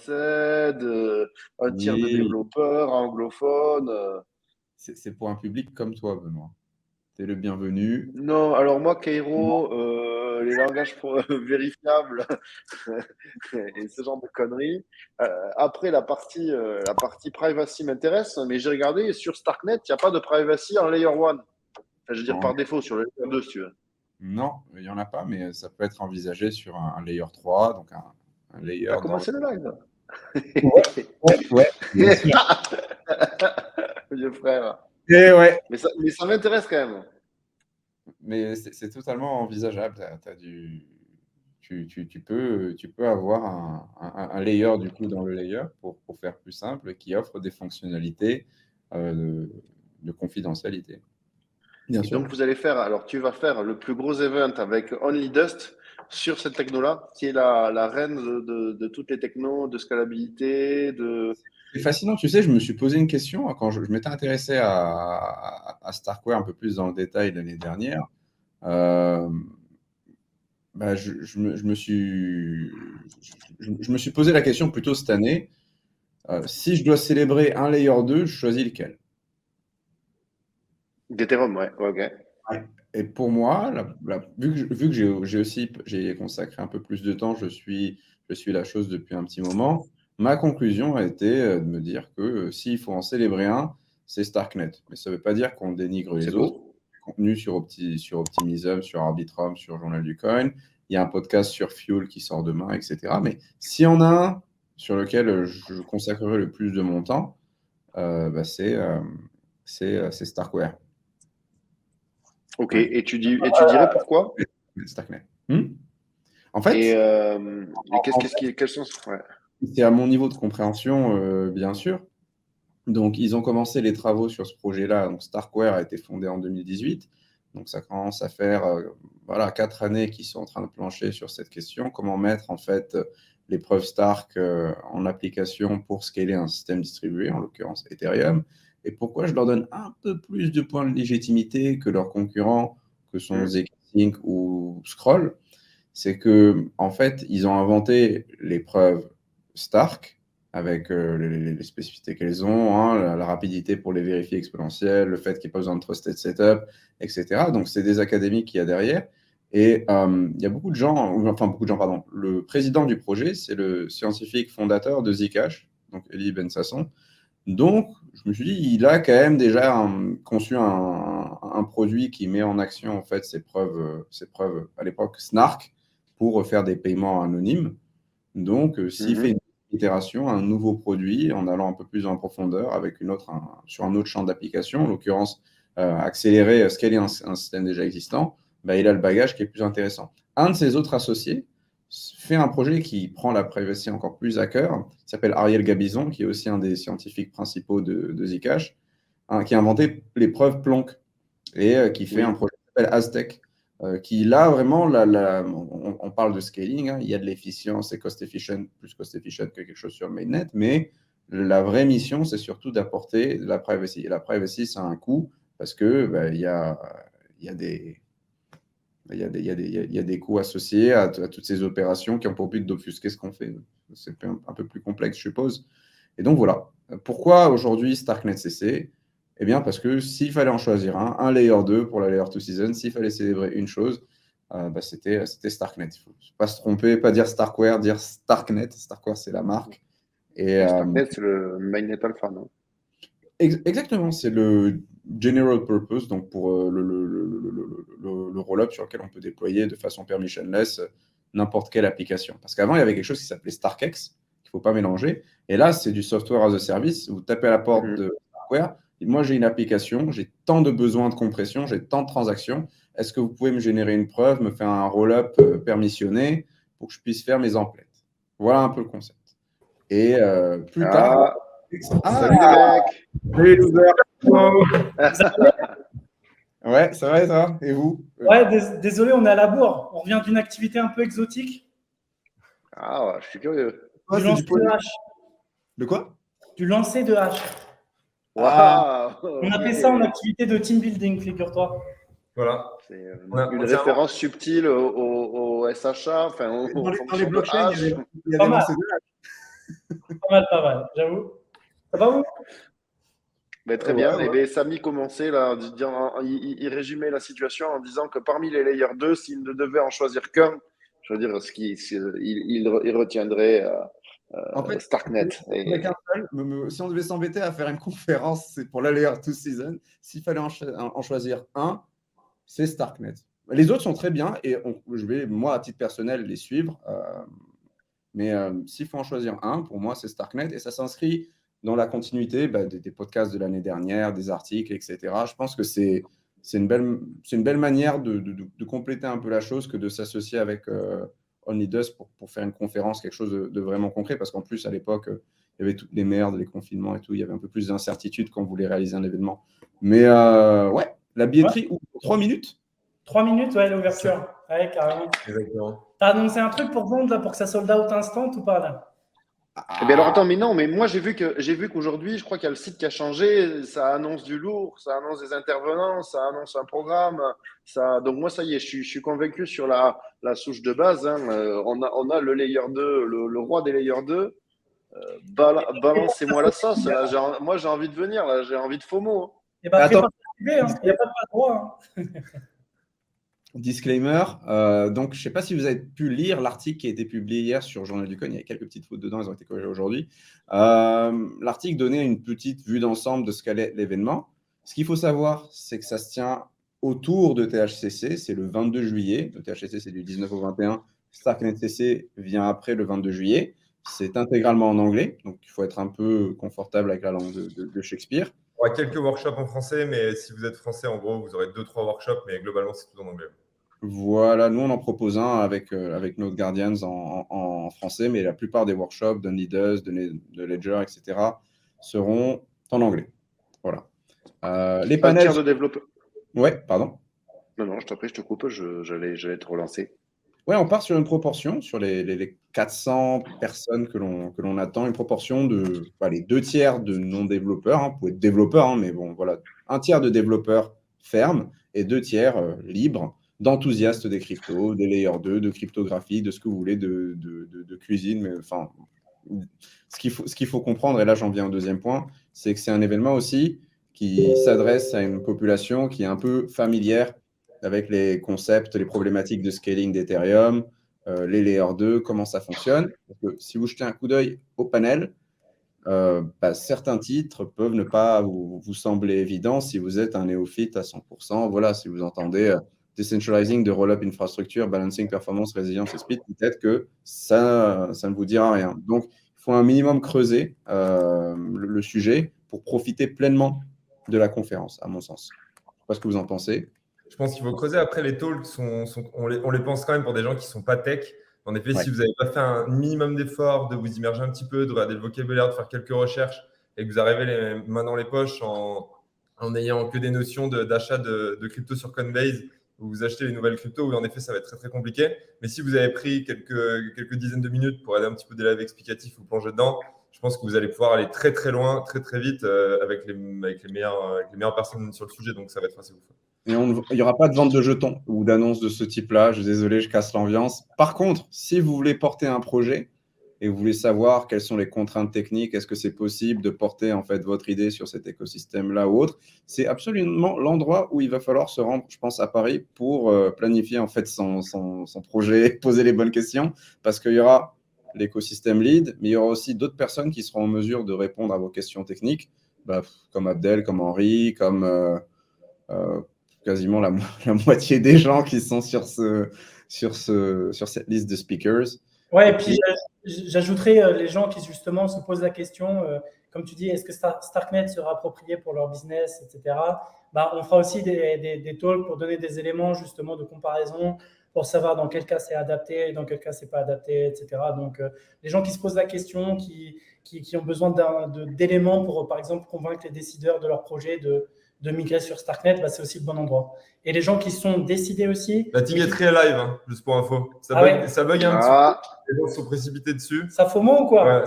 français, un tiers de Oui, développeurs anglophones. c'est pour un public comme toi, Benoît. Tu es le bienvenu. Non, alors moi, Cairo, les langages vérifiables et ce genre de conneries. Après, la partie privacy m'intéresse, mais j'ai regardé sur Starknet, il n'y a pas de privacy en layer 1. Enfin, je veux dire Non, par défaut sur le layer 2, si tu veux. non, il n'y en a pas, mais ça peut être envisagé sur un layer 3, donc un layer T'as dans le... commencé le live? Ouais, ouais, bien sûr. Vieux frère. Et ouais, Mais ça m'intéresse quand même. mais c'est totalement envisageable. Tu peux avoir un layer du coup dans le layer pour faire plus simple qui offre des fonctionnalités de confidentialité. Bien Et sûr. donc, vous allez faire, alors tu vas faire le plus gros event avec Only Dust sur cette techno-là, qui est la reine de toutes les technos, de scalabilité, de... C'est fascinant, tu sais, je me suis posé une question quand je m'étais intéressé à Starkware un peu plus dans le détail l'année dernière. Euh, bah, je me suis posé la question plutôt cette année. Si je dois célébrer un layer 2, je choisis lequel? d'Ethereum, ouais, ouais, ok. Ouais. Et pour moi, vu que j'ai consacré un peu plus de temps, je suis la chose depuis un petit moment, ma conclusion a été de me dire que s'il faut en célébrer un, c'est Starknet. Mais ça ne veut pas dire qu'on dénigre C'est les autres. beau. Du contenu sur Optimism, sur Arbitrum, sur Journal du Coin. Il y a un podcast sur Fuel qui sort demain, etc. Mais s'il y en a un sur lequel je consacrerai le plus de mon temps, bah, c'est Starkware. Ok, Ouais. et tu dirais pourquoi? Starknet. En Et, fait, quels sont... Ouais. c'est à mon niveau de compréhension, bien sûr. Donc, ils ont commencé les travaux sur ce projet-là. Donc, Starkware a été fondé en 2018. Donc, ça commence à faire voilà, 4 années qu'ils sont en train de plancher sur cette question. Comment mettre en fait les preuves Stark en application pour scaler un système distribué, en l'occurrence Ethereum. Et pourquoi je leur donne un peu plus de points de légitimité que leurs concurrents, que sont Hmm. zkSync ou Scroll, c'est que en fait, ils ont inventé les preuves Stark avec les spécificités qu'elles ont, hein, la rapidité pour les vérifier exponentielles, le fait qu'il n'y ait pas besoin de trusted setup, etc. Donc, c'est des académiques qu'il y a derrière. Et il y a beaucoup de gens, enfin beaucoup de gens, pardon. Le président du projet, c'est le scientifique fondateur de Zcash, donc Eli Ben-Sasson. Donc, je me suis dit, il a quand même déjà conçu un produit qui met en action en fait ces preuves à l'époque Snark pour faire des paiements anonymes. Donc, s'il fait Mhm. une itération, un nouveau produit en allant un peu plus en profondeur avec sur un autre champ d'application, en l'occurrence accélérer, scaler un système déjà existant, bah, il a le bagage qui est plus intéressant. Un de ses autres associés fait un projet qui prend la privacy encore plus à cœur, qui s'appelle Ariel Gabizon, qui est aussi un des scientifiques principaux de Zcash, hein, qui a inventé les preuves Plonk et qui fait un Oui. projet qui s'appelle Aztec, qui là vraiment, on parle de scaling, hein, il y a de l'efficience et cost efficient, plus cost efficient que quelque chose sur mainnet, mais la vraie mission, c'est surtout d'apporter de la privacy. Et la privacy, ça a un coût parce que bah, il y a des, il y a des coûts associés à toutes ces opérations qui ont pour but d'obfusquer ce qu'on fait. C'est un peu plus complexe, je suppose. Et donc voilà. Pourquoi aujourd'hui Starknet CC? Eh bien, parce que s'il fallait en choisir un layer 2 pour la layer 2 season, s'il fallait célébrer une chose, bah, c'était Starknet. Il ne faut pas se tromper, pas dire Starkware, dire Starknet. Starkware, c'est la marque. Et Et Starknet, c'est le mainnet alpha, non? exactement, c'est le general purpose, donc pour le roll-up sur lequel on peut déployer de façon permissionless n'importe quelle application. Parce qu'avant, il y avait quelque chose qui s'appelait StarkEx, qu'il ne faut pas mélanger. Et là, c'est du software as a service. Vous tapez à la porte Mhm. de Starkware. Moi, j'ai une application, j'ai tant de besoins de compression, j'ai tant de transactions. Est-ce que vous pouvez me générer une preuve, me faire un roll-up permissionné pour que je puisse faire mes emplettes? Voilà un peu le concept. Et plus tard, Ah, ah, salut les mecs! salut, loser. Vous allez Ouais, ça va et toi? Et vous? Ouais, désolé, on est à la bourre. On revient d'une activité un peu exotique, Ah, ouais, je suis curieux. Ouais, du c'est lancer du de poly. hache. De quoi? Du lancer de hache. Waouh! On Ok. a fait ça en activité de team building, figure-toi. Voilà. C'est On une tient un référence subtile au SHA, enfin Dans aux les fonctions de blockchains, hash. il y a Pas des mal. lancers de hash. Pas mal, j'avoue. Ça va vous? Mais très bien. Et bien, Samy commençait là, il résumait la situation en disant que parmi les layers 2, s'il ne devait en choisir qu'un, je veux dire, il retiendrait En fait, Starknet. avec un seul, si on devait s'embêter à faire une conférence, c'est pour la Layer 2 Season, s'il fallait en choisir un, c'est Starknet. Les autres sont très bien et je vais, moi, à titre personnel, les suivre. Mais s'il faut en choisir un, pour moi, c'est Starknet et ça s'inscrit dans la continuité des podcasts de l'année dernière, des articles, etc. Je pense que c'est une belle manière de compléter un peu la chose que de s'associer avec Only Dust pour faire une conférence, quelque chose de vraiment concret. Parce qu'en plus, à l'époque, il y avait toutes les merdes, les confinements et tout. Il y avait un peu plus d'incertitude quand on voulait réaliser un événement. Mais ouais, la billetterie, 3 minutes. 3 minutes, ouais, l'ouverture. Ouais, carrément. Exactement. T'as annoncé un truc pour vendre là, pour que ça sold out instant ou pas là? Eh bien alors attends, mais non, mais moi j'ai vu qu'aujourd'hui, je crois qu'il y a le site qui a changé, ça annonce du lourd, ça annonce des intervenants, ça annonce un programme, donc moi ça y est, je suis convaincu sur la souche de base, hein. On a le layer 2, le roi des layers 2. Balancez-moi la sauce, là, moi j'ai envie de venir, là, j'ai envie de FOMO, hein. Et bah, Attends. il n'y a pas de droit. Hein. Disclaimer, donc je ne sais pas si vous avez pu lire l'article qui a été publié hier sur Journal du Coin, il y a quelques petites fautes dedans, elles ont été corrigées aujourd'hui. L'article donnait une petite vue d'ensemble de ce qu'allait l'événement. Ce qu'il faut savoir, c'est que ça se tient autour de THCC, c'est le 22 juillet, le THCC c'est du 19 au 21, Starknet CC vient après le 22 juillet, c'est intégralement en anglais, donc il faut être un peu confortable avec la langue de Shakespeare. Il y aura quelques workshops en français, mais si vous êtes français, en gros, vous aurez 2-3 workshops, mais globalement, c'est tout en anglais. Voilà, nous on en propose un avec Node Guardians en français, mais la plupart des workshops de Leaders, de Ledger, etc. seront en anglais. Voilà. Les panels. Un tiers de développeurs. Ouais, pardon. Non, je t'en prie, je te coupe, j'allais te relancer. Ouais, on part sur une proportion, sur les 400 personnes que l'on attend, une proportion de les 2 tiers de non-développeurs, hein, pour être développeurs, hein, mais bon, voilà, 1 tiers de développeurs fermes et 2 tiers libres, d'enthousiastes des cryptos, des layers 2, de cryptographie, de ce que vous voulez, de cuisine, mais enfin, ce qu'il faut comprendre, et là j'en viens au deuxième point, c'est que c'est un événement aussi qui s'adresse à une population qui est un peu familière avec les concepts, les problématiques de scaling d'Ethereum, les layers 2, comment ça fonctionne. Parce que si vous jetez un coup d'œil au panel, certains titres peuvent ne pas vous sembler évidents si vous êtes un néophyte à 100%. Voilà, si vous entendez decentralizing de roll-up infrastructure, balancing performance, résilience et speed, peut-être que ça ne vous dira rien. Donc, il faut un minimum creuser le sujet pour profiter pleinement de la conférence, à mon sens. Je ne sais pas ce que vous en pensez. Je pense qu'il faut creuser. Après, les talks, on les pense quand même pour des gens qui ne sont pas tech. En effet, si vous n'avez pas fait un minimum d'effort, de vous immerger un petit peu, de regarder le vocabulaire, de faire quelques recherches, et que vous arrivez les mains dans les poches en n'ayant que des notions d'achat de crypto sur Coinbase, où vous achetez les nouvelles cryptos, où en effet, ça va être très, très compliqué. Mais si vous avez pris quelques dizaines de minutes pour aider un petit peu des lives explicatifs ou plonger dedans, je pense que vous allez pouvoir aller très, très loin, très, très vite avec les meilleures personnes sur le sujet. Donc, ça va être assez ouf. Et il n'y aura pas de vente de jetons ou d'annonces de ce type-là. Je suis désolé, je casse l'ambiance. Par contre, si vous voulez porter un projet et vous voulez savoir quelles sont les contraintes techniques, est-ce que c'est possible de porter en fait votre idée sur cet écosystème-là ou autre, c'est absolument l'endroit où il va falloir se rendre, je pense, à Paris pour planifier en fait son projet, poser les bonnes questions, parce qu'il y aura l'écosystème lead, mais il y aura aussi d'autres personnes qui seront en mesure de répondre à vos questions techniques, comme Abdel, comme Henri, comme quasiment la moitié des gens qui sont sur cette liste de speakers. Ouais, et puis j'ajouterais les gens qui justement se posent la question, comme tu dis, est-ce que Starknet sera approprié pour leur business, etc. On fera aussi des talks pour donner des éléments justement de comparaison, pour savoir dans quel cas c'est adapté, dans quel cas c'est pas adapté, etc. Donc, les gens qui se posent la question, qui ont besoin d'éléments pour, par exemple, convaincre les décideurs de leur projet de migrer sur Starknet, c'est aussi le bon endroit. Et les gens qui sont décidés aussi… La team est très live, hein, juste pour info. Ça bug un petit peu. Les gens sont précipités dessus. Ça FOMO ou quoi? Ouais,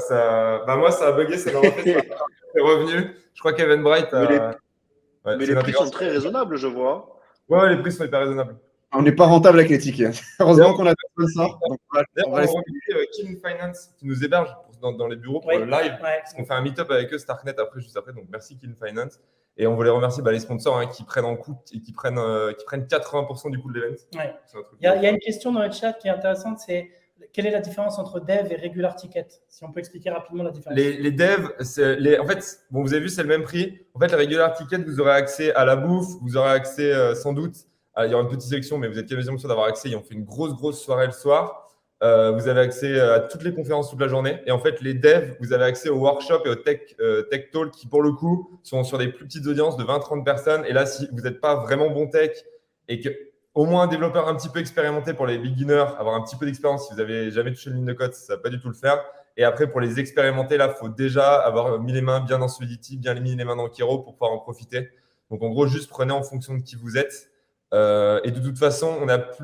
moi, ça a bugué, ça m'a refait. C'est revenu. Je crois qu'Eventbrite… Mais les prix sont très raisonnables, je vois. Ouais, les prix sont hyper raisonnables. On n'est pas rentable avec les tickets. Heureusement qu'on a fait ça. Donc, D'ailleurs, on on va va laisser- remercier Kin Finance qui nous héberge dans les bureaux pour Ouais, le live. ouais. Parce qu'on fait un meet-up avec eux, Starknet, juste après. Donc, merci Kin Finance. Et on voulait remercier les sponsors qui prennent en compte et qui prennent 80% du coût de l'event. Ouais. C'est un truc Il y a une question dans le chat qui est intéressante, c'est quelle est la différence entre dev et regular ticket? Si on peut expliquer rapidement la différence. Les devs, en fait, bon, vous avez vu, c'est le même prix. En fait, la regular ticket, vous aurez accès à la bouffe, vous aurez accès sans doute. Il y aura une petite sélection, mais vous êtes quasiment sûr d'avoir accès. On fait une grosse soirée le soir. Vous avez accès à toutes les conférences toute la journée. Et en fait, les devs, vous avez accès aux workshops et aux tech talk qui, pour le coup, sont sur des plus petites audiences de 20-30 personnes. Et là, si vous n'êtes pas vraiment bon tech et que au moins un développeur un petit peu expérimenté pour les beginners, avoir un petit peu d'expérience, si vous n'avez jamais touché une ligne de code, ça ne va pas du tout le faire. Et après, pour les expérimenter, là, il faut déjà avoir mis les mains bien dans Solidity, bien mis les mains dans Kero pour pouvoir en profiter. Donc, en gros, juste prenez en fonction de qui vous êtes. Et de toute façon,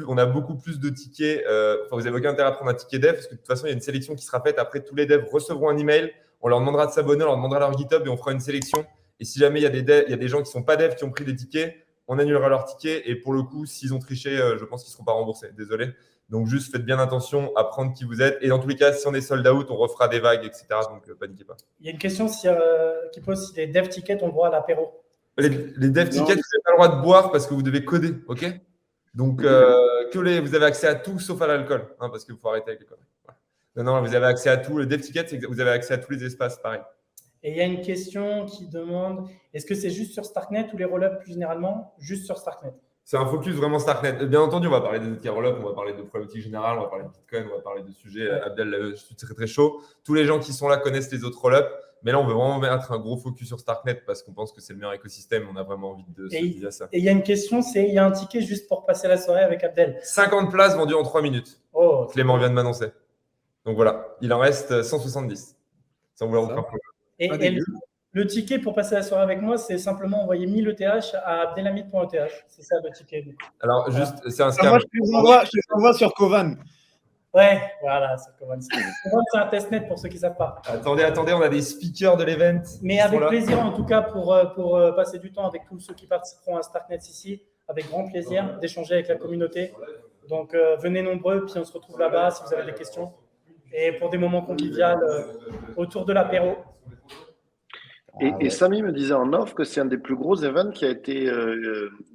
on a beaucoup plus de tickets. Vous n'avez aucun intérêt à prendre un ticket dev parce que de toute façon, il y a une sélection qui sera faite. Après, tous les devs recevront un email. On leur demandera de s'abonner, on leur demandera leur GitHub et on fera une sélection. Et si jamais il y a des gens qui ne sont pas devs qui ont pris des tickets, on annulera leur ticket. Et pour le coup, s'ils ont triché, je pense qu'ils ne seront pas remboursés. Désolé. Donc, juste faites bien attention à prendre qui vous êtes. Et dans tous les cas, si on est sold out, on refera des vagues, etc. Donc, paniquez pas. Il y a une question qui pose si les dev tickets ont droit à l'apéro. Les dev tickets, vous n'avez pas le droit de boire parce que vous devez coder, ok? Donc, vous avez accès à tout sauf à l'alcool, parce qu'il faut arrêter avec les conneries. Voilà. Non, vous avez accès à tout. Le dev ticket, c'est que vous avez accès à tous les espaces, pareil. Et il y a une question qui demande, est-ce que c'est juste sur Starknet ou les roll-ups plus généralement? Juste sur Starknet. C'est un focus vraiment Starknet. Bien entendu, on va parler des autres roll-up, on va parler de problématiques générales, on va parler de Bitcoin, on va parler de sujets. Ouais. Abdel, je suis très chaud. Tous les gens qui sont là connaissent les autres roll-up. Mais là, on veut vraiment mettre un gros focus sur Starknet parce qu'on pense que c'est le meilleur écosystème. On a vraiment envie de se dire ça. Et il y a une question, il y a un ticket juste pour passer la soirée avec Abdel. 50 places vendues en 3 minutes. Oh, Clément vient de m'annoncer. Donc voilà, il en reste 170. Sans vouloir vous faire peur. Et le ticket pour passer la soirée avec moi, c'est simplement envoyer 1000 ETH à abdelhamid.eth. C'est ça le ticket. Alors, juste, c'est un scam. Moi, je te l'envoie sur Kovan. Ouais, voilà, c'est Kovan. Kovan, c'est un testnet pour ceux qui ne savent pas. Attendez, on a des speakers de l'event. Mais avec plaisir, en tout cas, pour passer du temps avec tous ceux qui participeront à Starknet ici, avec grand plaisir d'échanger avec la communauté. Donc, venez nombreux, puis on se retrouve là-bas si vous avez des questions. Et pour des moments conviviaux autour de l'apéro. Et Samy me disait en off que c'est un des plus gros events qui a été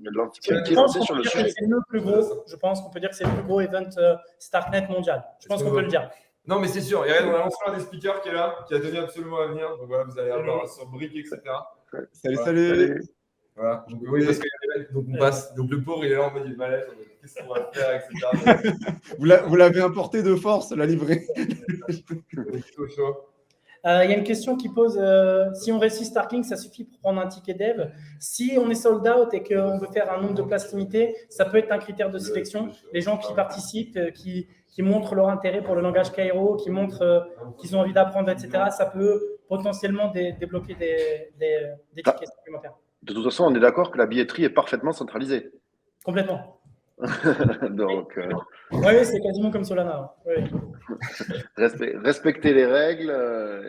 lancé sur le sujet. C'est le plus gros. Je pense qu'on peut dire que c'est le plus gros event Starknet mondial. Je pense qu'on peut le dire. Non, mais c'est sûr. Et regarde, on a lancé un des speakers qui est là, qui a tenu absolument à venir. Donc voilà, vous allez avoir sur briques, etc. Salut. Voilà. Donc, oui, parce donc on passe. Donc le pauvre, il est là en mode il est malaise. Qu'est-ce qu'on va faire, etc. Vous l'avez importé de force, la livrée. Il y a une question qui pose si on réussit Starklink, ça suffit pour prendre un ticket dev. Si on est sold out et qu'on veut faire un nombre de places limité, ça peut être un critère de sélection. Les gens qui participent, qui montrent leur intérêt pour le langage Cairo, qui montrent qu'ils ont envie d'apprendre, etc., ça peut potentiellement débloquer des tickets supplémentaires. De toute façon, on est d'accord que la billetterie est parfaitement centralisée. Complètement. Donc, oui, c'est quasiment comme Solana. Oui. Respecter les règles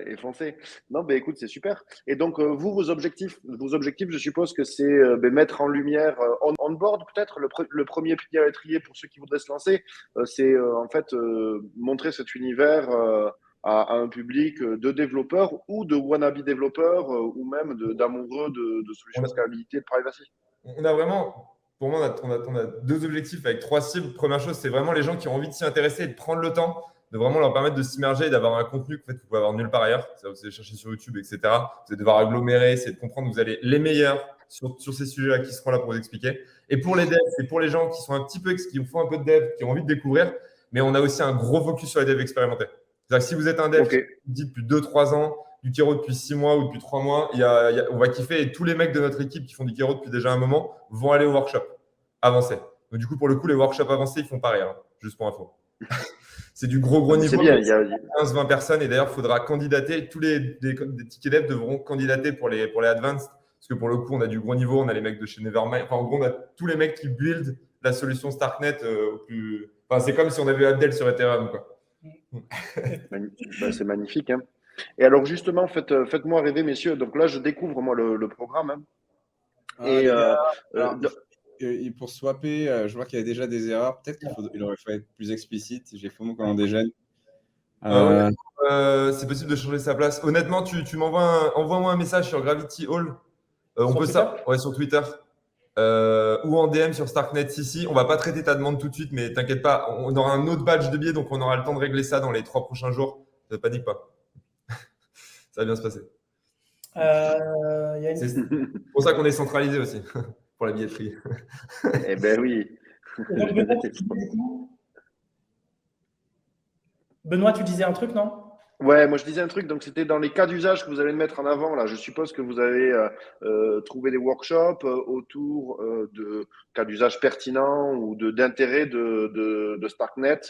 et foncer. Non, mais écoute, c'est super. Et donc, vos objectifs, je suppose que c'est mettre en lumière on-board, peut-être, le premier pied à l'étrier pour ceux qui voudraient se lancer. C'est en fait montrer cet univers à un public de développeurs ou de wannabe développeurs ou même d'amoureux de solutions de scalabilité et de privacy. On a vraiment. Pour moi, on a deux objectifs avec 3 cibles. Première chose, c'est vraiment les gens qui ont envie de s'y intéresser et de prendre le temps, de vraiment leur permettre de s'immerger et d'avoir un contenu que vous pouvez avoir nulle part ailleurs. Ça, vous allez chercher sur YouTube, etc. Vous allez devoir agglomérer, essayer de comprendre. Vous allez les meilleurs sur ces sujets-là qui seront là pour vous expliquer. Et pour les devs, c'est pour les gens qui sont un petit peu, qui font un peu de dev, qui ont envie de découvrir. Mais on a aussi un gros focus sur les devs expérimentés. C'est-à-dire que si vous êtes un dev qui dit depuis 2-3 ans, du Kero depuis 6 mois ou depuis 3 mois, on va kiffer et tous les mecs de notre équipe qui font du Kero depuis déjà un moment vont aller au workshop avancé. Donc du coup, pour le coup, les workshops avancés, ils font pareil, juste pour info. C'est du gros niveau. C'est bien, il y a 15-20 personnes et d'ailleurs, il faudra candidater. Tous les tickets dev devront candidater pour les advanced parce que pour le coup, on a du gros niveau, on a les mecs de chez Nevermind. Enfin, en gros, on a tous les mecs qui build la solution Starknet au plus. Enfin, c'est comme si on avait Abdel sur Ethereum, quoi. C'est magnifique. Hein. Et alors justement, faites-moi rêver, messieurs. Donc là, je découvre moi le programme. Hein. pour swapper, je vois qu'il y a déjà des erreurs. Peut-être qu'il aurait fallu être plus explicite. J'ai FOMO quand on déjeune. C'est possible de changer sa place. Honnêtement, tu envoie-moi un message sur Gravity Hall. On peut Twitter ça, ouais, sur Twitter. Ou en DM sur Starknet ici. On va pas traiter ta demande tout de suite, mais t'inquiète pas, on aura un autre badge de biais, donc on aura le temps de régler ça dans les 3 prochains jours. Ne panique pas. Ça va bien se passer. C'est pour ça qu'on est centralisé aussi, pour la billetterie. Eh ben oui. Benoît, tu disais un truc, non? Ouais, moi je disais un truc, donc c'était dans les cas d'usage que vous allez mettre en avant. Là, je suppose que vous avez trouvé des workshops autour de cas d'usage pertinents ou d'intérêt de Starknet.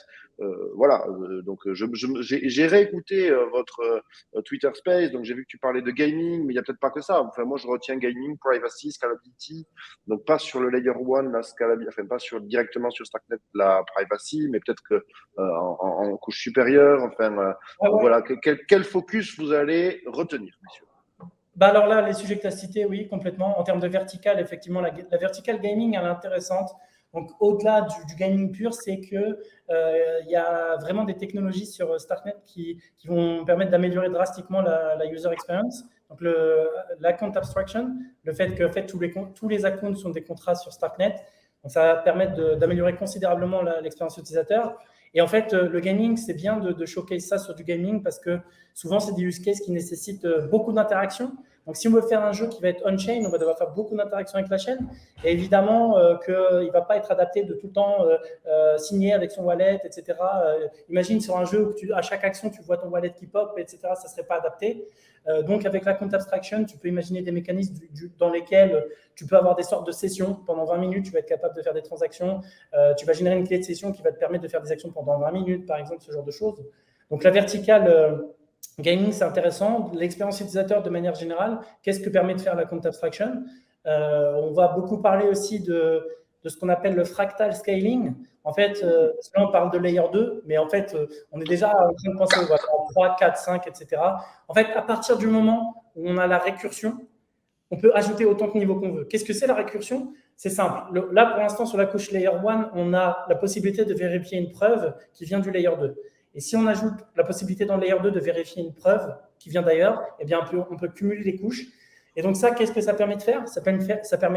Voilà, donc j'ai réécouté votre Twitter Space, donc j'ai vu que tu parlais de gaming, mais il n'y a peut-être pas que ça. Enfin, moi je retiens gaming, privacy, scalability, donc pas sur le layer 1, la scalability, enfin pas directement sur Starknet la privacy, mais peut-être que en couche supérieure, enfin voilà, quel focus vous allez retenir, messieurs? Alors là, les sujets que tu as cités, oui, complètement. En termes de verticale, effectivement, la verticale gaming, elle est intéressante. Donc, au-delà du gaming pur, c'est qu'il y a vraiment des technologies sur Starknet qui vont permettre d'améliorer drastiquement la user experience. Donc, l'account abstraction, le fait que tous les accounts sont des contrats sur Starknet, donc ça va permettre d'améliorer considérablement l'expérience utilisateur. Et en fait, le gaming, c'est bien de showcase ça sur du gaming parce que souvent, c'est des use cases qui nécessitent beaucoup d'interactions. Donc, si on veut faire un jeu qui va être on-chain, on va devoir faire beaucoup d'interactions avec la chaîne. Et évidemment, qu'il ne va pas être adapté de tout le temps signer avec son wallet, etc. Imagine sur un jeu où à chaque action, tu vois ton wallet qui pop, etc. Ça ne serait pas adapté. Donc, avec la compte abstraction, tu peux imaginer des mécanismes dans lesquels tu peux avoir des sortes de sessions. Pendant 20 minutes, tu vas être capable de faire des transactions. Tu vas générer une clé de session qui va te permettre de faire des actions pendant 20 minutes, par exemple, ce genre de choses. Donc, la verticale gaming, c'est intéressant. L'expérience utilisateur, de manière générale, qu'est-ce que permet de faire la compte abstraction? On va beaucoup parler aussi de ce qu'on appelle le fractal scaling. En fait, là, on parle de layer 2, mais en fait, on est déjà en train de penser à 3, 4, 5, etc. En fait, à partir du moment où on a la récursion, on peut ajouter autant de niveaux qu'on veut. Qu'est-ce que c'est la récursion? C'est simple. Là, pour l'instant, sur la couche layer 1, on a la possibilité de vérifier une preuve qui vient du layer 2. Et si on ajoute la possibilité dans le layer 2 de vérifier une preuve qui vient d'ailleurs, eh bien, on peut cumuler les couches. Et donc ça, qu'est-ce que ça permet de faire? Ça permet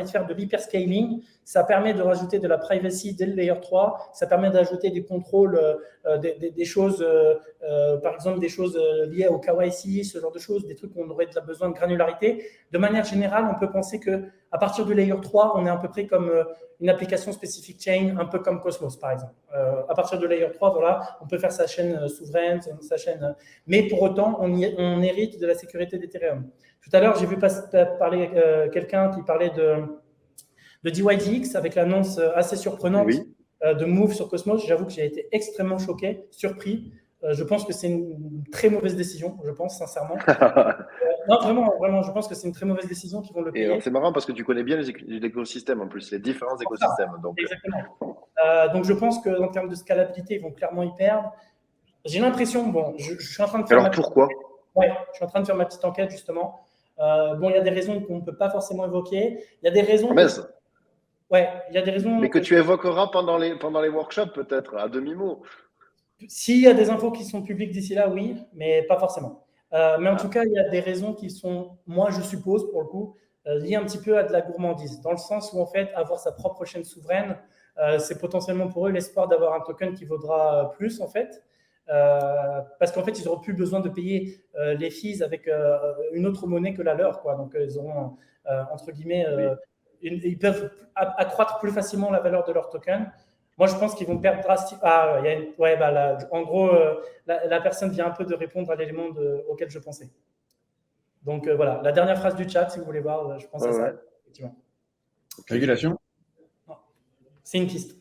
de faire de l'hyperscaling, ça permet de rajouter de la privacy dès le layer 3, ça permet d'ajouter du contrôle des choses, par exemple des choses liées au KYC, ce genre de choses, des trucs où on aurait besoin de granularité. De manière générale, on peut penser qu'à partir du layer 3, on est à peu près comme une application spécifique chain, un peu comme Cosmos par exemple. À partir de layer 3, voilà, on peut faire sa chaîne souveraine, sa chaîne, mais pour autant, on hérite de la sécurité d'Ethereum. Tout à l'heure, j'ai vu parler quelqu'un qui parlait de DYDX avec l'annonce assez surprenante de Move sur Cosmos. J'avoue que j'ai été extrêmement choqué, surpris. Je pense que c'est une très mauvaise décision, je pense sincèrement. Non, vraiment, je pense que c'est une très mauvaise décision qu'ils vont le payer. C'est marrant parce que tu connais bien l'écosystème en plus, les différents écosystèmes. Donc. Exactement. Donc je pense qu'en termes de scalabilité, ils vont clairement y perdre. J'ai l'impression, je suis en train de faire. Alors pourquoi? Ouais, je suis en train de faire ma petite enquête justement. Il y a des raisons qu'on ne peut pas forcément évoquer. Il y a des raisons. Ouais, il y a des raisons. Mais que tu évoqueras pendant les workshops, peut-être, à demi-mot. S'il y a des infos qui sont publiques d'ici là, oui, mais pas forcément. Mais en tout cas, il y a des raisons qui sont, moi, je suppose, pour le coup, liées un petit peu à de la gourmandise. Dans le sens où, en fait, avoir sa propre chaîne souveraine, c'est potentiellement pour eux l'espoir d'avoir un token qui vaudra plus, en fait. Parce qu'en fait, ils n'auront plus besoin de payer les fees avec une autre monnaie que la leur, quoi. Donc, ils auront, entre guillemets, ils peuvent accroître plus facilement la valeur de leur token. Moi, je pense qu'ils vont perdre drastiquement. En gros, la personne vient un peu de répondre à l'élément auquel je pensais. Donc, voilà, la dernière phrase du chat, si vous voulez voir, je pense à ça. Effectivement. Régulation? Non. C'est une piste.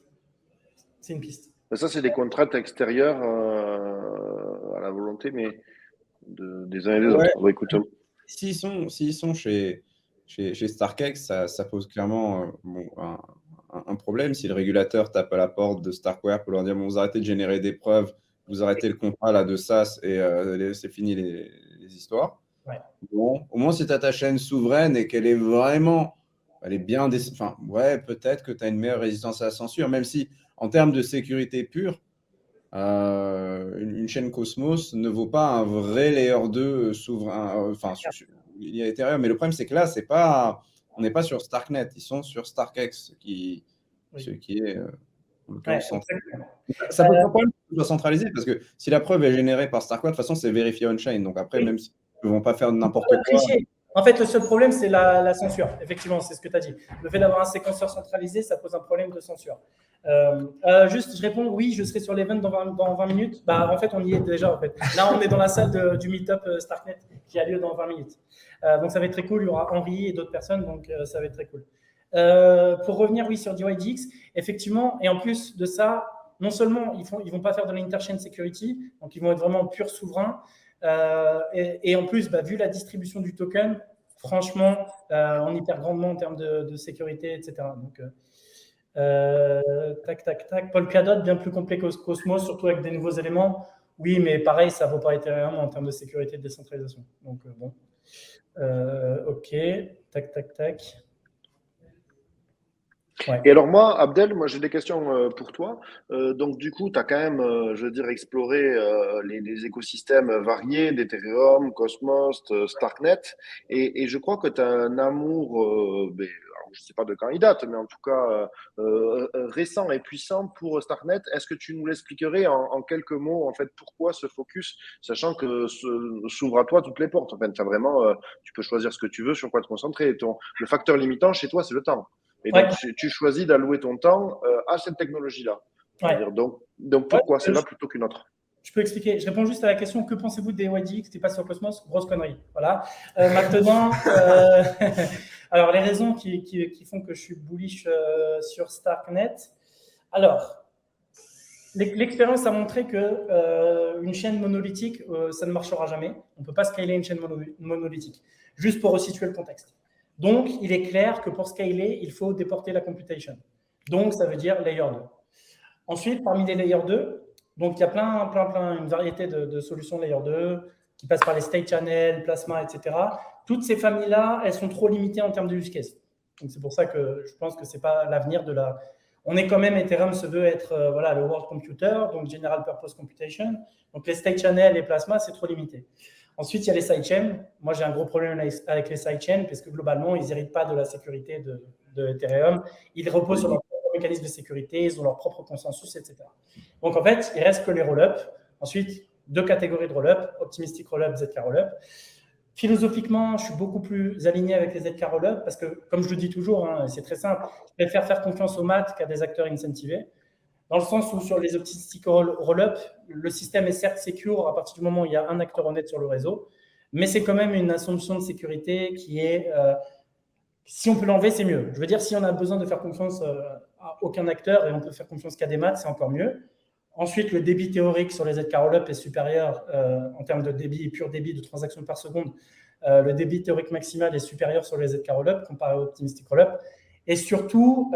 C'est une piste. Ça, c'est des contraintes extérieures à la volonté, mais des uns et des autres. Bon, écoute, s'ils sont chez StarkEx, ça pose clairement un problème. Si le régulateur tape à la porte de Starkware pour leur dire bon, vous arrêtez de générer des preuves, vous arrêtez le contrat là, de SaaS et c'est fini les histoires. Ouais. Bon, au moins, si tu as ta chaîne souveraine et qu'elle est vraiment elle est bien. Enfin, ouais, peut-être que tu as une meilleure résistance à la censure, même si en termes de sécurité pure, une chaîne Cosmos ne vaut pas un vrai layer 2 souverain. Enfin, il y a Ethereum, mais le problème, c'est que là, on n'est pas sur Starknet, ils sont sur StarkEx, ce qui est en l'occurrence centralisé. Ça peut pas problème que ce soit centralisé, parce que si la preuve est générée par Starknet, de toute façon, c'est vérifié on-chain. Donc après, même si ils ne vont pas faire n'importe quoi. En fait, le seul problème, c'est la censure. Effectivement, c'est ce que tu as dit. Le fait d'avoir un séquenceur centralisé, ça pose un problème de censure. Juste, je réponds, oui, je serai sur l'event dans 20 minutes. Bah, en fait, on y est déjà. En fait. Là, on est dans la salle du meet-up Starknet qui a lieu dans 20 minutes. Donc, ça va être très cool. Il y aura Henri et d'autres personnes, donc ça va être très cool. Pour revenir, oui, sur DYDX, effectivement, et en plus de ça, non seulement ils vont pas faire de l'interchain security, donc ils vont être vraiment purs souverains, et en plus, vu la distribution du token, franchement, on y perd grandement en termes de sécurité, etc. Donc, tac. Polkadot, bien plus complet que Cosmos, surtout avec des nouveaux éléments. Oui, mais pareil, ça ne vaut pas Ethereum en termes de sécurité et de décentralisation. Donc, bon. OK. Tac. Ouais. Et alors moi, Abdel, j'ai des questions pour toi. Donc du coup, tu as quand même, je veux dire, exploré les écosystèmes variés d'Ethereum, Cosmos, Starknet, et je crois que tu as un amour, alors, je ne sais pas de quand il date, mais en tout cas récent et puissant pour Starknet. Est-ce que tu nous l'expliquerais en quelques mots, en fait, pourquoi ce focus, sachant que s'ouvre à toi toutes les portes. En fait, t'as vraiment, tu peux choisir ce que tu veux, sur quoi te concentrer. Le facteur limitant chez toi, c'est le temps. Et donc, tu choisis d'allouer ton temps à cette technologie-là. Donc pourquoi celle-là plutôt qu'une autre? Je peux expliquer. Je réponds juste à la question, que pensez-vous des DYDX qui passent sur Cosmos? Grosse connerie. Voilà. Maintenant, alors les raisons qui font que je suis bullish sur Starknet. Alors, l'expérience a montré que une chaîne monolithique, ça ne marchera jamais. On ne peut pas scaler une chaîne monolithique. Juste pour resituer le contexte. Donc, il est clair que pour scaler, il faut déporter la computation. Donc, ça veut dire layer 2. Ensuite, parmi les layer 2, donc il y a une variété de solutions layer 2 qui passent par les state channels, plasma, etc. Toutes ces familles-là, elles sont trop limitées en termes de use case. Donc, c'est pour ça que je pense que ce n'est pas l'avenir de la... On est quand même, Ethereum se veut être le world computer, donc general purpose computation. Donc, les state channels et plasma, c'est trop limité. Ensuite, il y a les sidechains. Moi, j'ai un gros problème avec les sidechains parce que globalement, ils n'héritent pas de la sécurité de Ethereum. Ils reposent sur leur propre mécanisme de sécurité, ils ont leur propre consensus, etc. Donc, en fait, il ne reste que les roll-up. Ensuite, 2 catégories de roll-up, Optimistic Roll-up, ZK Roll-up. Philosophiquement, je suis beaucoup plus aligné avec les ZK Roll-up parce que, comme je le dis toujours, c'est très simple, je préfère faire confiance aux maths qu'à des acteurs incentivés. Dans le sens où sur les optimistic roll-up, le système est certes secure à partir du moment où il y a un acteur honnête sur le réseau, mais c'est quand même une assumption de sécurité qui est, si on peut l'enlever, c'est mieux. Je veux dire, si on a besoin de faire confiance à aucun acteur et on peut faire confiance qu'à des maths, c'est encore mieux. Ensuite, le débit théorique sur les ZK roll-up est supérieur en termes de débit, pur débit de transactions par seconde. Le débit théorique maximal est supérieur sur les ZK roll-up comparé aux optimistic roll-up. Et surtout,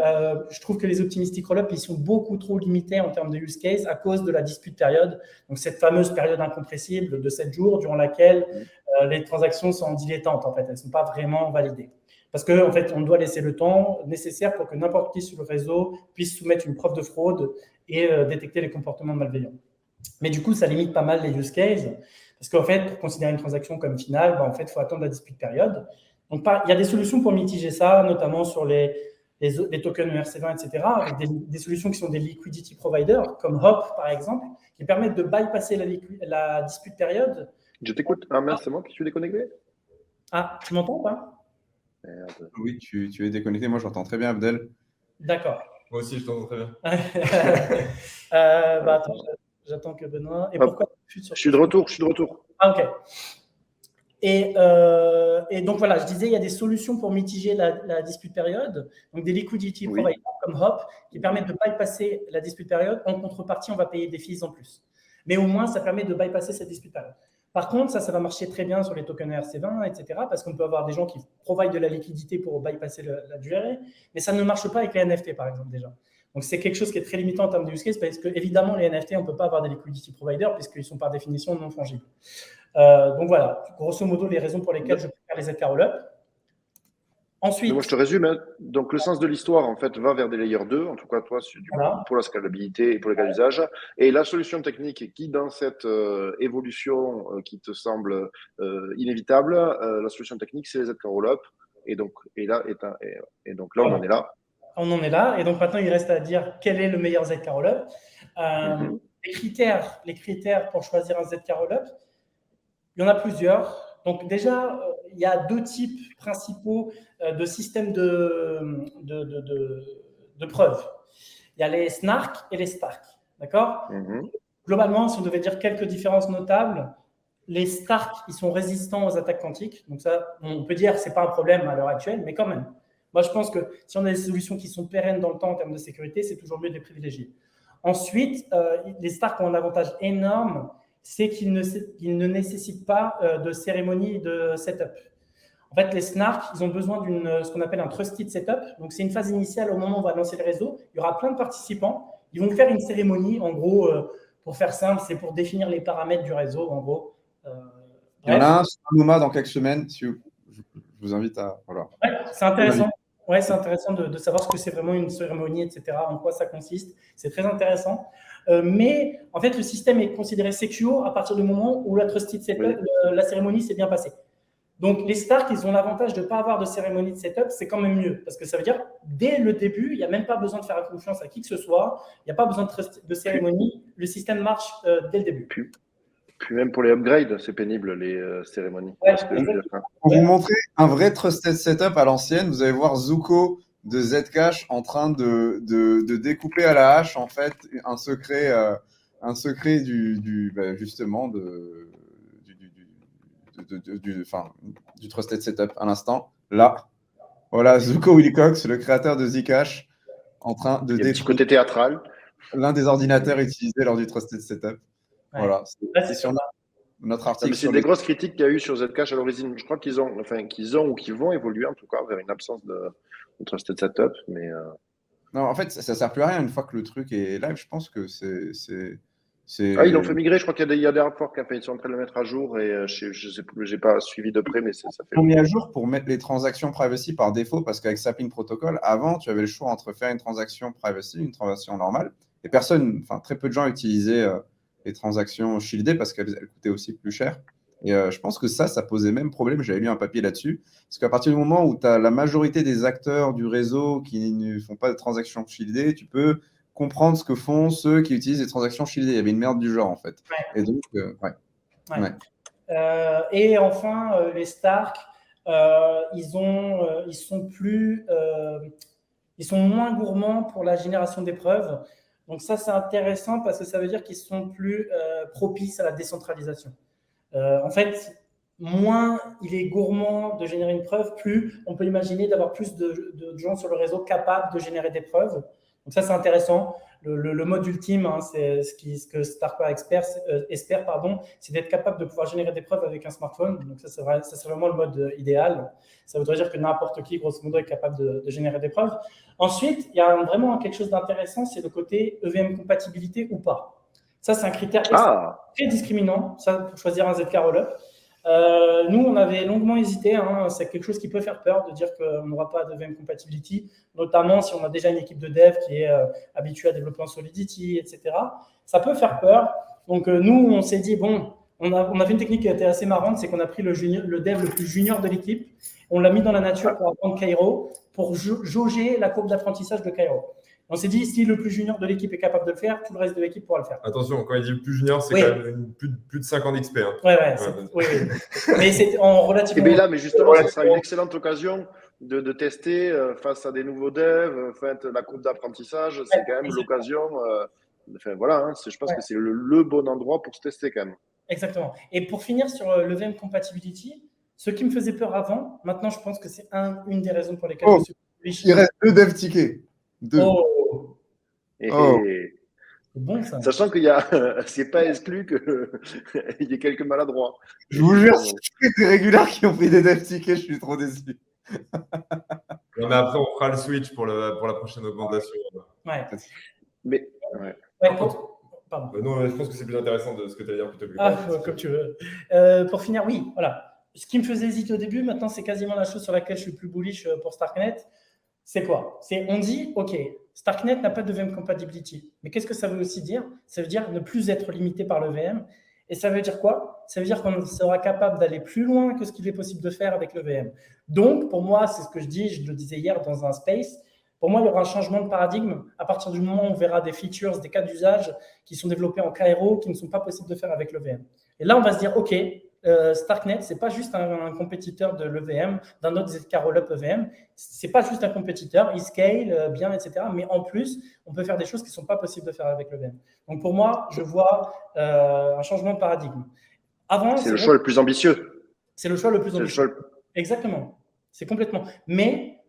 je trouve que les optimistic roll-up, ils sont beaucoup trop limités en termes de use case à cause de la dispute période. Donc, cette fameuse période incompressible de 7 jours durant laquelle les transactions sont dilettantes, en fait. Elles ne sont pas vraiment validées. Parce qu'en fait, on doit laisser le temps nécessaire pour que n'importe qui sur le réseau puisse soumettre une preuve de fraude et détecter les comportements malveillants. Mais du coup, ça limite pas mal les use cases. Parce qu'en fait, pour considérer une transaction comme finale, en fait, il faut attendre la dispute période. Donc, il y a des solutions pour mitiger ça, notamment sur les tokens ERC20, etc., avec des solutions qui sont des liquidity providers, comme Hop, par exemple, qui permettent de bypasser la dispute période. Je t'écoute. Ah, mince, c'est moi qui suis déconnecté. Ah, tu m'entends ou pas? Merde. Oui, tu es déconnecté. Moi, j'entends très bien, Abdel. D'accord. Moi aussi, je t'entends très bien. Attends, j'attends que Benoît... Et pourquoi je suis de retour. Ah, OK. Et donc, voilà, je disais, il y a des solutions pour mitiger la dispute période, donc des liquidity providers comme Hop, qui permettent de bypasser la dispute période. En contrepartie, on va payer des fees en plus. Mais au moins, ça permet de bypasser cette dispute période. Par contre, ça va marcher très bien sur les tokens ERC20, etc., parce qu'on peut avoir des gens qui provident de la liquidité pour bypasser la durée, mais ça ne marche pas avec les NFT, par exemple, déjà. Donc, c'est quelque chose qui est très limitant en termes de use case, parce que, évidemment, les NFT, on ne peut pas avoir des liquidity providers, puisqu'ils sont par définition non fongibles. Donc, voilà, grosso modo, les raisons pour lesquelles je préfère les ZK roll-up. Ensuite, moi, je te résume, hein. Donc, le sens de l'histoire, en fait, va vers des layers 2, en tout cas, toi, voilà. pour la scalabilité et pour les cas d'usage. Et la solution technique qui, dans cette évolution qui te semble inévitable, la solution technique, c'est les ZK Rollup. Et donc, là, on en est là. On en est là. Et donc maintenant, il reste à dire quel est le meilleur ZK Rollup. Mhm. Les critères pour choisir un ZK Rollup, il y en a plusieurs. Donc déjà, il y a deux types principaux de systèmes de preuves. Il y a les SNARK et les STARK. D'accord? Mhm. Globalement, si on devait dire quelques différences notables, les STARK, ils sont résistants aux attaques quantiques. Donc ça, on peut dire que ce n'est pas un problème à l'heure actuelle, mais quand même. Moi, je pense que si on a des solutions qui sont pérennes dans le temps en termes de sécurité, c'est toujours mieux de les privilégier. Ensuite, les STARK ont un avantage énorme, c'est qu'ils ne nécessitent pas de cérémonie de setup. En fait, les SNARK, ils ont besoin d'une ce qu'on appelle un trusted setup. Donc, c'est une phase initiale au moment où on va lancer le réseau. Il y aura plein de participants. Ils vont faire une cérémonie, en gros, pour faire simple, c'est pour définir les paramètres du réseau, en gros. Il y en a un sur Noma dans quelques semaines. Je vous invite à. Voilà. Ouais, c'est intéressant. Ouais, c'est intéressant de savoir ce que c'est vraiment une cérémonie, etc., en quoi ça consiste. C'est très intéressant. Mais en fait, le système est considéré secure à partir du moment où la trusted setup, la cérémonie s'est bien passée. Donc, les Stark, ils ont l'avantage de ne pas avoir de cérémonie de setup, c'est quand même mieux. Parce que ça veut dire, dès le début, il n'y a même pas besoin de faire confiance à qui que ce soit, il n'y a pas besoin de cérémonie, le système marche dès le début. Puis même pour les upgrades, c'est pénible, les cérémonies. Ouais, pour vous montrer un vrai trusted setup à l'ancienne, vous allez voir Zuko de Zcash en train de découper à la hache, en fait, un secret justement du trusted setup à l'instant. Là, voilà, Zuko Wilcox, le créateur de Zcash, en train de détruire. Petit côté théâtral. L'un des ordinateurs utilisés lors du trusted setup. Ouais. Voilà, c'est sur notre article. C'est des grosses critiques qu'il y a eu sur Zcash à l'origine. Je crois qu'ils ont ou qu'ils vont évoluer en tout cas vers une absence de trusted setup. Mais non, en fait, ça ne sert plus à rien une fois que le truc est live. Je pense que c'est. Ils l'ont fait migrer. Je crois qu'il y a des rapports qui sont en train de le mettre à jour et je sais plus, j'ai pas suivi de près, mais ça fait. Ils ont mis à jour pour mettre les transactions privacy par défaut parce qu'avec Sapling Protocol, avant, tu avais le choix entre faire une transaction privacy, une transaction normale, et très peu de gens utilisaient les transactions shieldées parce qu'elles coûtaient aussi plus cher. Et je pense que ça posait même problème. J'avais lu un papier là-dessus. Parce qu'à partir du moment où tu as la majorité des acteurs du réseau qui ne font pas de transactions shieldées, tu peux comprendre ce que font ceux qui utilisent les transactions shieldées. Il y avait une merde du genre, en fait. Ouais. Et donc, et enfin, les Stark, ils sont moins gourmands pour la génération d'épreuves. Donc ça, c'est intéressant parce que ça veut dire qu'ils sont plus propices à la décentralisation. En fait, moins il est gourmand de générer une preuve, plus on peut imaginer d'avoir plus de gens sur le réseau capables de générer des preuves. Donc ça, c'est intéressant. Le mode ultime, c'est ce que Starkware espère, c'est d'être capable de pouvoir générer des preuves avec un smartphone. Donc ça, c'est vraiment le mode idéal. Ça voudrait dire que n'importe qui, grosso modo, est capable de générer des preuves. Ensuite, il y a vraiment quelque chose d'intéressant, c'est le côté EVM compatibilité ou pas. Ça, c'est un critère très discriminant, ça, pour choisir un ZK Rollup. Nous, on avait longuement hésité. C'est quelque chose qui peut faire peur de dire qu'on n'aura pas de VM compatibility, notamment si on a déjà une équipe de dev qui est habituée à développer en Solidity, etc. Ça peut faire peur. Donc, nous, on s'est dit, bon, on a fait une technique qui a été assez marrante, c'est qu'on a pris le dev le plus junior de l'équipe, on l'a mis dans la nature pour apprendre Cairo, pour jauger la courbe d'apprentissage de Cairo. On s'est dit, si le plus junior de l'équipe est capable de le faire, tout le reste de l'équipe pourra le faire. Attention, quand il dit le plus junior, c'est quand même plus de 5 ans d'XP. Oui. Mais c'est en relativement. Et bien là, mais justement, ça sera une excellente occasion de tester face à des nouveaux devs, la courbe d'apprentissage, c'est quand même l'occasion. Je pense que c'est le bon endroit pour se tester quand même. Exactement. Et pour finir sur le VM Compatibility, ce qui me faisait peur avant, maintenant je pense que c'est une des raisons pour lesquelles je suis. Il reste 2 dev tickets. 2. C'est bon, ça. Sachant qu'il c'est pas exclu qu'il y ait quelques maladroits. Je vous jure, c'est des réguliers qui ont pris des dev tickets, je suis trop déçu. Non, mais après, on fera le switch pour la prochaine augmentation. Ouais. Mais, pardon. Non, je pense que c'est plus intéressant de ce que tu as dit plutôt que. Comme tu veux. Pour finir, oui, voilà. ce qui me faisait hésiter au début, maintenant, c'est quasiment la chose sur laquelle je suis le plus bullish pour Starknet. C'est quoi? On dit, OK, Starknet n'a pas de VM compatibility. Mais qu'est-ce que ça veut aussi dire? Ça veut dire ne plus être limité par le VM. Et ça veut dire quoi? Ça veut dire qu'on sera capable d'aller plus loin que ce qu'il est possible de faire avec le VM. Donc, pour moi, c'est ce que je dis, je le disais hier dans un space, pour moi, il y aura un changement de paradigme à partir du moment où on verra des features, des cas d'usage qui sont développés en KRO qui ne sont pas possibles de faire avec le VM. Et là, on va se dire, OK, Starknet, ce n'est pas juste un compétiteur de l'EVM, d'un autre ZK Rollup EVM. Ce n'est pas juste un compétiteur, il scale bien, etc. Mais en plus, on peut faire des choses qui ne sont pas possibles de faire avec l'EVM. Donc pour moi, je vois un changement de paradigme. C'est le choix le plus ambitieux. C'est le choix le plus ambitieux. Exactement. C'est complètement. Mais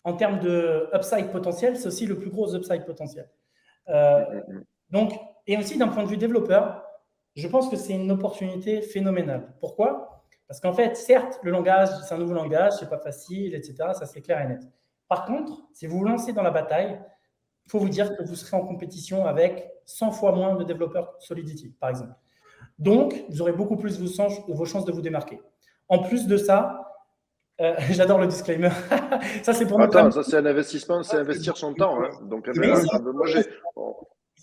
en termes de upside potentiel, c'est aussi le plus gros upside potentiel. Donc, et aussi d'un point de vue développeur, je pense que c'est une opportunité phénoménale. Pourquoi? Parce qu'en fait, certes, le langage, c'est un nouveau langage, c'est pas facile, etc. Ça, c'est clair et net. Par contre, si vous vous lancez dans la bataille, il faut vous dire que vous serez en compétition avec 100 fois moins de développeurs Solidity, par exemple. Donc, vous aurez beaucoup plus vos chances de vous démarquer. En plus de ça, j'adore le disclaimer. Ça, c'est pour Attends, ça, c'est un investissement, c'est investir son temps. Hein. Donc, moi,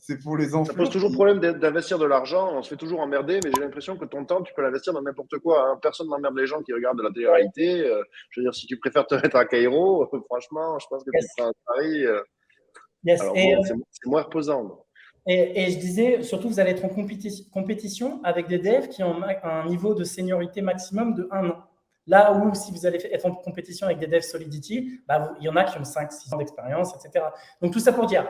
c'est pour les enfants. Ça pose toujours problème d'investir de l'argent. On se fait toujours emmerder, mais j'ai l'impression que ton temps, tu peux l'investir dans n'importe quoi. Hein. Personne n'emmerde les gens qui regardent de la télé-réalité. Je veux dire, si tu préfères te mettre à Cairo, franchement, je pense que tu seras à Paris. Alors, bon, c'est moins reposant. Et je disais, surtout, vous allez être en compétition avec des devs qui ont un niveau de seniorité maximum de 1 an. Là où, si vous allez être en compétition avec des devs Solidity, il y en a qui ont 5-6 ans d'expérience, etc. Donc, tout ça pour dire,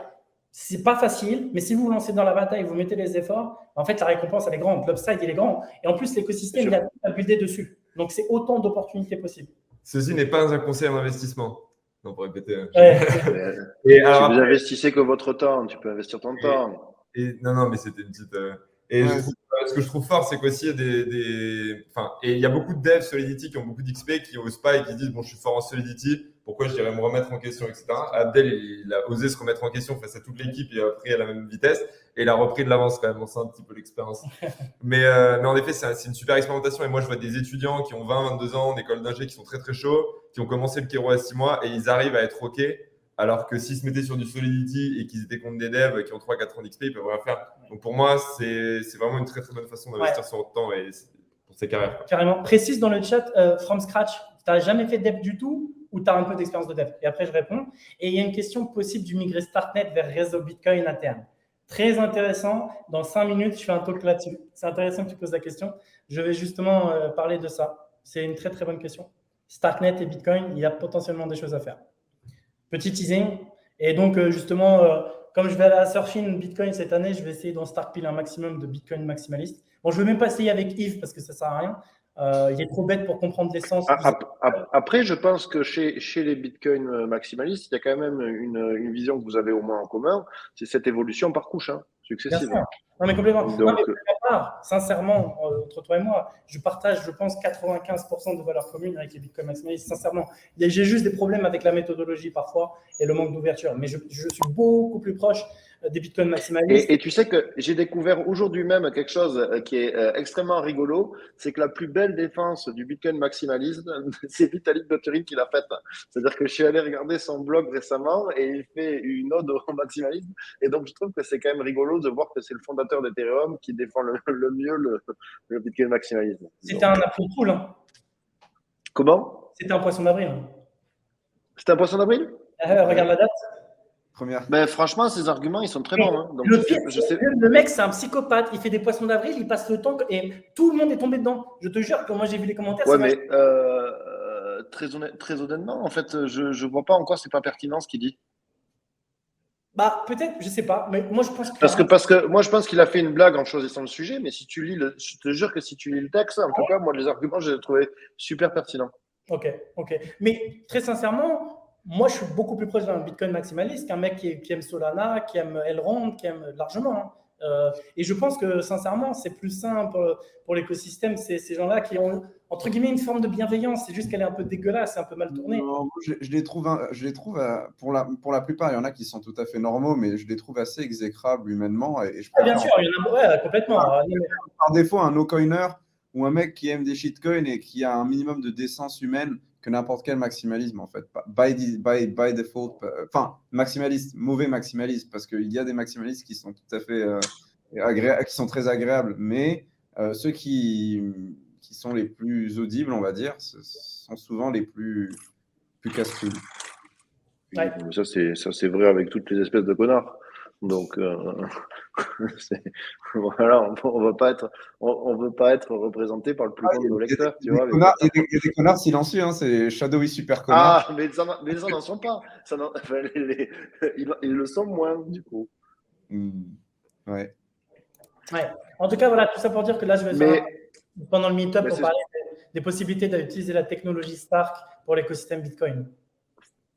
c'est pas facile, mais si vous vous lancez dans la bataille, vous mettez les efforts, en fait, la récompense, elle est grande. L'upside, il est grand. Et en plus, l'écosystème, il a tout à builder dessus. Donc, c'est autant d'opportunités possibles. Ceci n'est pas un conseil en investissement. Non, pour répéter. Ouais. Et alors, si vous investissez que votre temps, tu peux investir ton temps. Non, mais c'était une petite… ce que je trouve fort, c'est qu'aussi, il y a beaucoup de devs Solidity qui ont beaucoup d'XP, qui n'osent pas et qui disent, bon, je suis fort en Solidity, pourquoi je dirais me remettre en question, etc. Abdel, il a osé se remettre en question face à toute l'équipe et a pris à la même vitesse et il a repris de l'avance quand même. On sent un petit peu l'expérience. mais en effet, c'est une super expérimentation et moi, je vois des étudiants qui ont 20, 22 ans en école d'ingé qui sont très, très chauds, qui ont commencé le Cairo à 6 mois et ils arrivent à être OK. Alors que s'ils se mettaient sur du Solidity et qu'ils étaient contre des devs qui ont 3-4 ans d'XP, ils peuvent rien faire. Donc pour moi, c'est vraiment une très très bonne façon d'investir son temps et pour ses carrières. Quoi. Carrément. Précise dans le chat, from scratch, tu n'as jamais fait de dev du tout ou tu as un peu d'expérience de dev? Et après, je réponds. Et il y a une question possible du migrer Starknet vers réseau Bitcoin à terme. Très intéressant. Dans 5 minutes, je fais un talk là-dessus. C'est intéressant que tu poses la question. Je vais justement parler de ça. C'est une très très bonne question. Starknet et Bitcoin, il y a potentiellement des choses à faire. Petit teasing. Et donc, justement, comme je vais aller à Surfing Bitcoin cette année, je vais essayer d'en starkpile un maximum de Bitcoin maximaliste. Bon, je ne vais même pas essayer avec Yves parce que ça ne sert à rien. Il est trop bête pour comprendre l'essence. Après, je pense que chez les Bitcoin maximalistes, il y a quand même une vision que vous avez au moins en commun, c'est cette évolution par couche, successive. Non, mais complètement. Donc, non, mais pour ma part, sincèrement, entre toi et moi, je partage, je pense, 95% de valeur commune avec les Bitcoin maximalistes, sincèrement. J'ai juste des problèmes avec la méthodologie parfois et le manque d'ouverture, mais je suis beaucoup plus proche des Bitcoin maximalistes. Et tu sais que j'ai découvert aujourd'hui même quelque chose qui est extrêmement rigolo, c'est que la plus belle défense du Bitcoin maximaliste, c'est Vitalik Buterin qui l'a faite. C'est-à-dire que je suis allé regarder son blog récemment et il fait une ode au maximalisme. Et donc, je trouve que c'est quand même rigolo de voir que c'est le fondateur d'Ethereum qui défend le mieux le Bitcoin maximalisme. C'était un April Fool, hein. Comment? C'était un poisson d'avril. Hein. C'était un poisson d'avril? Regarde la date. Ben, franchement, ces arguments, ils sont très bons. Hein. Donc, le mec, c'est un psychopathe. Il fait des poissons d'avril, il passe le temps et tout le monde est tombé dedans. Je te jure que moi, j'ai vu les commentaires. Ouais, mais très honnêtement, en fait, je vois pas en quoi c'est pas pertinent ce qu'il dit. Bah, peut-être, je sais pas, mais moi, je pense que… Parce que moi, je pense qu'il a fait une blague en choisissant le sujet, mais si tu lis je te jure que si tu lis le texte, en tout cas, moi, les arguments, je les ai trouvés super pertinents. Ok. Mais très sincèrement, moi, je suis beaucoup plus proche d'un Bitcoin maximaliste qu'un mec qui aime Solana, qui aime Elrond, qui aime largement. Et je pense que, sincèrement, c'est plus simple pour l'écosystème. C'est ces gens-là qui ont, entre guillemets, une forme de bienveillance. C'est juste qu'elle est un peu dégueulasse, un peu mal tournée. Non, je les trouve pour la plupart, il y en a qui sont tout à fait normaux, mais je les trouve assez exécrables humainement. Et bien sûr, il y en a complètement. Par défaut, un no-coiner, ou un mec qui aime des shitcoins et qui a un minimum de décence humaine que n'importe quel maximalisme, en fait. By default. Enfin, maximaliste, mauvais maximaliste, parce qu'il y a des maximalistes qui sont tout à fait qui sont très agréables, mais ceux qui sont les plus audibles, on va dire, sont souvent les plus casse-couilles. Ouais. Ça, c'est vrai avec toutes les espèces de connards. Donc, voilà, on veut pas être représenté par le plus grand de nos lecteurs, tu vois. Il y a des connards silencieux, hein, c'est Shadowy Super Connard. Ah, mais ils n'en sont pas. Ils le sont moins, du coup. Ouais. Ouais. En tout cas, voilà, tout ça pour dire que là, je vais faire pendant le meet-up pour parler des possibilités d'utiliser la technologie Stark pour l'écosystème Bitcoin.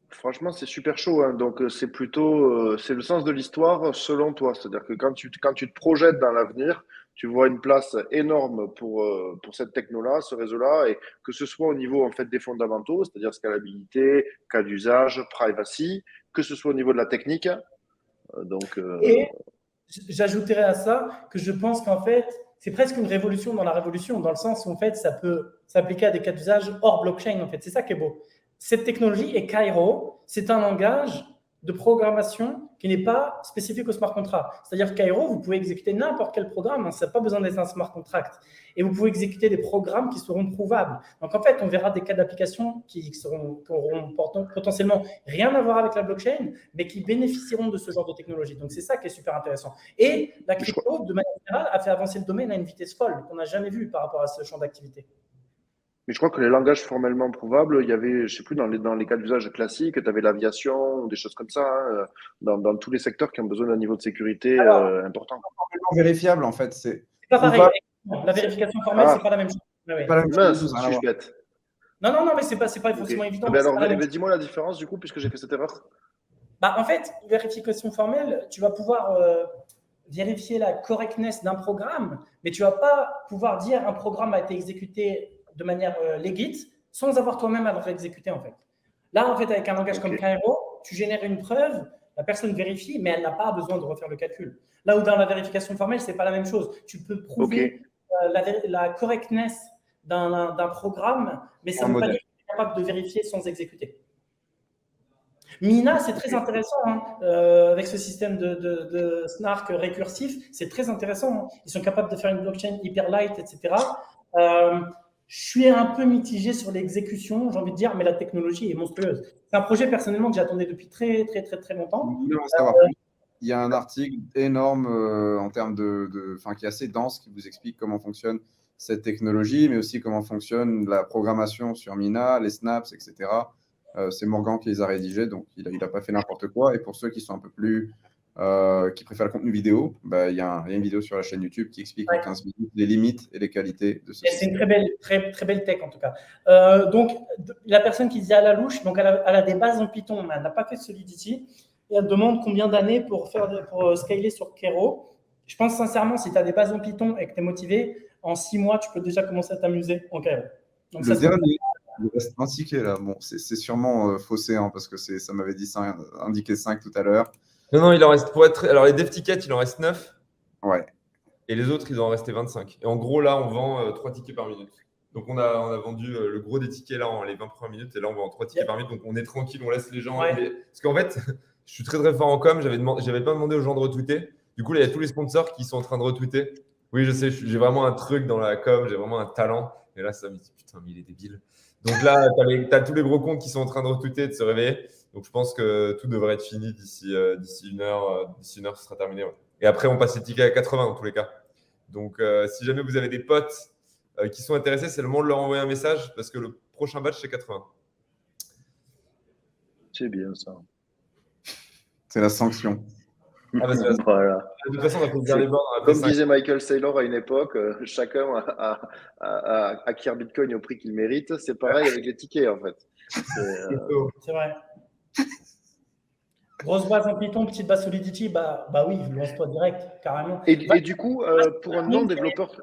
Franchement, c'est super chaud, hein. Donc, c'est plutôt c'est le sens de l'histoire selon toi. C'est-à-dire que quand tu te projettes dans l'avenir, tu vois une place énorme pour cette techno-là, ce réseau-là, et que ce soit au niveau en fait des fondamentaux, c'est-à-dire scalabilité, cas d'usage, privacy, que ce soit au niveau de la technique. Et j'ajouterais à ça que je pense qu'en fait, c'est presque une révolution dans la révolution, dans le sens où en fait, ça peut s'appliquer à des cas d'usage hors blockchain. En fait, c'est ça qui est beau. Cette technologie est Cairo, c'est un langage de programmation qui n'est pas spécifique au smart contract. C'est-à-dire que Cairo, vous pouvez exécuter n'importe quel programme, hein, ça n'a pas besoin d'être un smart contract. Et vous pouvez exécuter des programmes qui seront prouvables. Donc en fait, on verra des cas d'application qui auront potentiellement rien à voir avec la blockchain, mais qui bénéficieront de ce genre de technologie. Donc c'est ça qui est super intéressant. Et la crypto, de manière générale, a fait avancer le domaine à une vitesse folle qu'on n'a jamais vue par rapport à ce champ d'activité. Mais je crois que les langages formellement prouvables, il y avait, je sais plus, dans les cas d'usage classiques, tu avais l'aviation, ou des choses comme ça, hein, dans tous les secteurs qui ont besoin d'un niveau de sécurité important. Formellement vérifiable, en fait, c'est pas pareil. La vérification formelle, c'est pas la même chose. Ouais. Pas la même chose, je suis bête. Non, mais c'est pas forcément évident. Alors, dis-moi la différence, du coup, puisque j'ai fait cette erreur. En fait, vérification formelle, tu vas pouvoir vérifier la correctness d'un programme, mais tu vas pas pouvoir dire un programme a été exécuté de manière legit, sans avoir toi-même à le réexécuter, en fait. Là, en fait, avec un langage comme Cairo, tu génères une preuve, la personne vérifie, mais elle n'a pas besoin de refaire le calcul. Là où dans la vérification formelle, c'est pas la même chose. Tu peux prouver la correctness d'un programme, mais ça ne veut pas dire que tu es capable de vérifier sans exécuter. Mina, c'est très intéressant, hein, avec ce système de snark récursif, c'est très intéressant. Hein. Ils sont capables de faire une blockchain hyper light, etc. Je suis un peu mitigé sur l'exécution, j'ai envie de dire, mais la technologie est monstrueuse. C'est un projet personnellement que j'attendais depuis très longtemps. Il y a un article énorme en termes qui est assez dense, qui vous explique comment fonctionne cette technologie, mais aussi comment fonctionne la programmation sur Mina, les snaps, etc. C'est Morgan qui les a rédigés, donc il n'a pas fait n'importe quoi. Et pour ceux qui sont un peu plus qui préfèrent le contenu vidéo, il y a une vidéo sur la chaîne YouTube qui explique en 15 minutes les limites et les qualités de ce système. C'est une très belle tech en tout cas. Donc, la personne qui dit à la louche, donc elle a des bases en Python, mais elle n'a pas fait de Solidity, et elle demande combien d'années pour scaler sur Cairo. Je pense sincèrement, si tu as des bases en Python et que tu es motivé, en 6 mois, tu peux déjà commencer à t'amuser en Cairo. Donc, le dernier, il reste un ticket là. Bon, c'est sûrement faussé, hein, parce que ça m'avait indiqué 5 tout à l'heure. Non, il en reste Alors, les dev tickets, il en reste 9. Ouais. Et les autres, ils en restent 25. Et en gros, là, on vend 3 tickets par minute. Donc, on a vendu le gros des tickets là en les 20 premières minutes. Et là, on vend 3 tickets par minute. Donc, on est tranquille, on laisse les gens. Parce qu'en fait, je suis très fort en com. J'avais pas demandé aux gens de retweeter. Du coup, là, il y a tous les sponsors qui sont en train de retweeter. Oui, je sais, j'ai vraiment un truc dans la com. J'ai vraiment un talent. Et là, ça me dit, putain, mais il est débile. Donc là, tu as tous les gros comptes qui sont en train de retweeter, de se réveiller. Donc, je pense que tout devrait être fini d'ici une heure. D'ici une heure, ce sera terminé. Ouais. Et après, on passe les tickets à 80 dans tous les cas. Donc, si jamais vous avez des potes qui sont intéressés, c'est le moment de leur envoyer un message parce que le prochain batch, c'est 80. C'est bien ça. C'est la sanction. Voilà. De toute façon, on va faut bien les bords. Comme disait Michael Saylor à une époque, chacun acquiert Bitcoin au prix qu'il mérite. C'est pareil avec les tickets, en fait. C'est vrai. Grosse base en Python, petite base Solidity, oui, lance-toi direct, carrément. Et du coup, pour un non-développeur,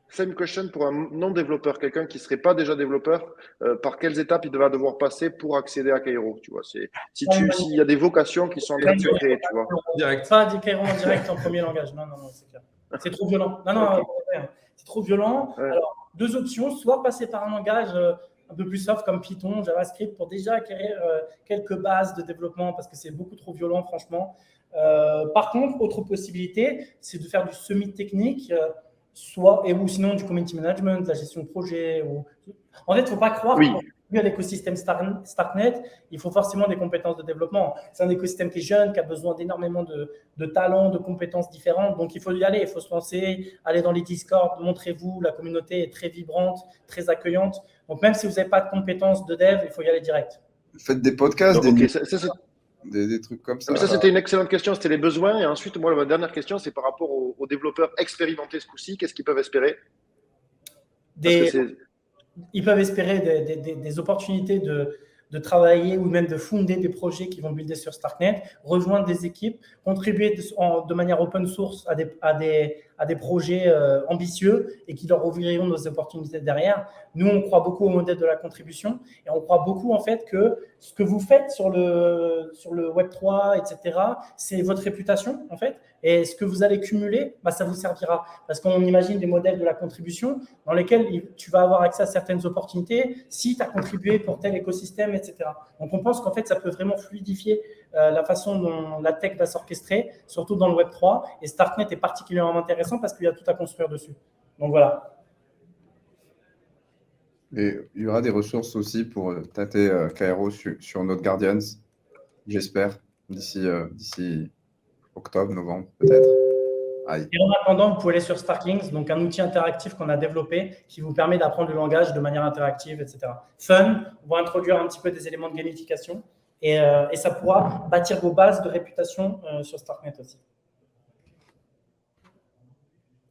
same question pour un non-développeur, quelqu'un qui ne serait pas déjà développeur, par quelles étapes il va devoir passer pour accéder à Cairo, tu vois, s'il y a des vocations qui sont en train de se créer, tu vois. Direct. Pas Cairo en direct en premier langage, non, c'est clair. C'est trop violent. Non, c'est trop violent. Ouais. Alors, 2 options, soit passer par un langage un peu plus soft comme Python, JavaScript, pour déjà acquérir quelques bases de développement, parce que c'est beaucoup trop violent, franchement. Par contre, autre possibilité, c'est de faire du semi-technique, ou sinon du community management, de la gestion de projet. En fait, il ne faut pas croire Oui. à l'écosystème Starknet, il faut forcément des compétences de développement. C'est un écosystème qui est jeune, qui a besoin d'énormément de talents, de compétences différentes. Donc, il faut y aller, il faut se lancer, aller dans les Discord, montrez-vous, la communauté est très vibrante, très accueillante. Donc, même si vous n'avez pas de compétences de dev, il faut y aller direct. Faites des podcasts, Donc, des trucs comme ça. Ça, c'était une excellente question, c'était les besoins. Et ensuite, moi, ma dernière question, c'est par rapport aux développeurs expérimentés ce coup-ci. Qu'est-ce qu'ils peuvent espérer? Ils peuvent espérer des opportunités de travailler ou même de fonder des projets qui vont builder sur Starknet, rejoindre des équipes, contribuer de manière open source à des projets ambitieux et qui leur ouvriront nos opportunités derrière. Nous, on croit beaucoup au modèle de la contribution et on croit beaucoup en fait que ce que vous faites sur le Web3, etc., c'est votre réputation en fait. Et ce que vous allez cumuler, ça vous servira. Parce qu'on imagine des modèles de la contribution dans lesquels tu vas avoir accès à certaines opportunités si tu as contribué pour tel écosystème, etc. Donc, on pense qu'en fait, ça peut vraiment fluidifier la façon dont la tech va s'orchestrer, surtout dans le Web3. Et Starknet est particulièrement intéressant parce qu'il y a tout à construire dessus. Donc, voilà. Et il y aura des ressources aussi pour tâter KRO sur Node Guardians, j'espère, d'ici octobre, novembre, peut-être. Et en attendant, vous pouvez aller sur Starklings, donc un outil interactif qu'on a développé qui vous permet d'apprendre le langage de manière interactive, etc. Fun, on va introduire un petit peu des éléments de gamification et ça pourra bâtir vos bases de réputation sur Starknet aussi.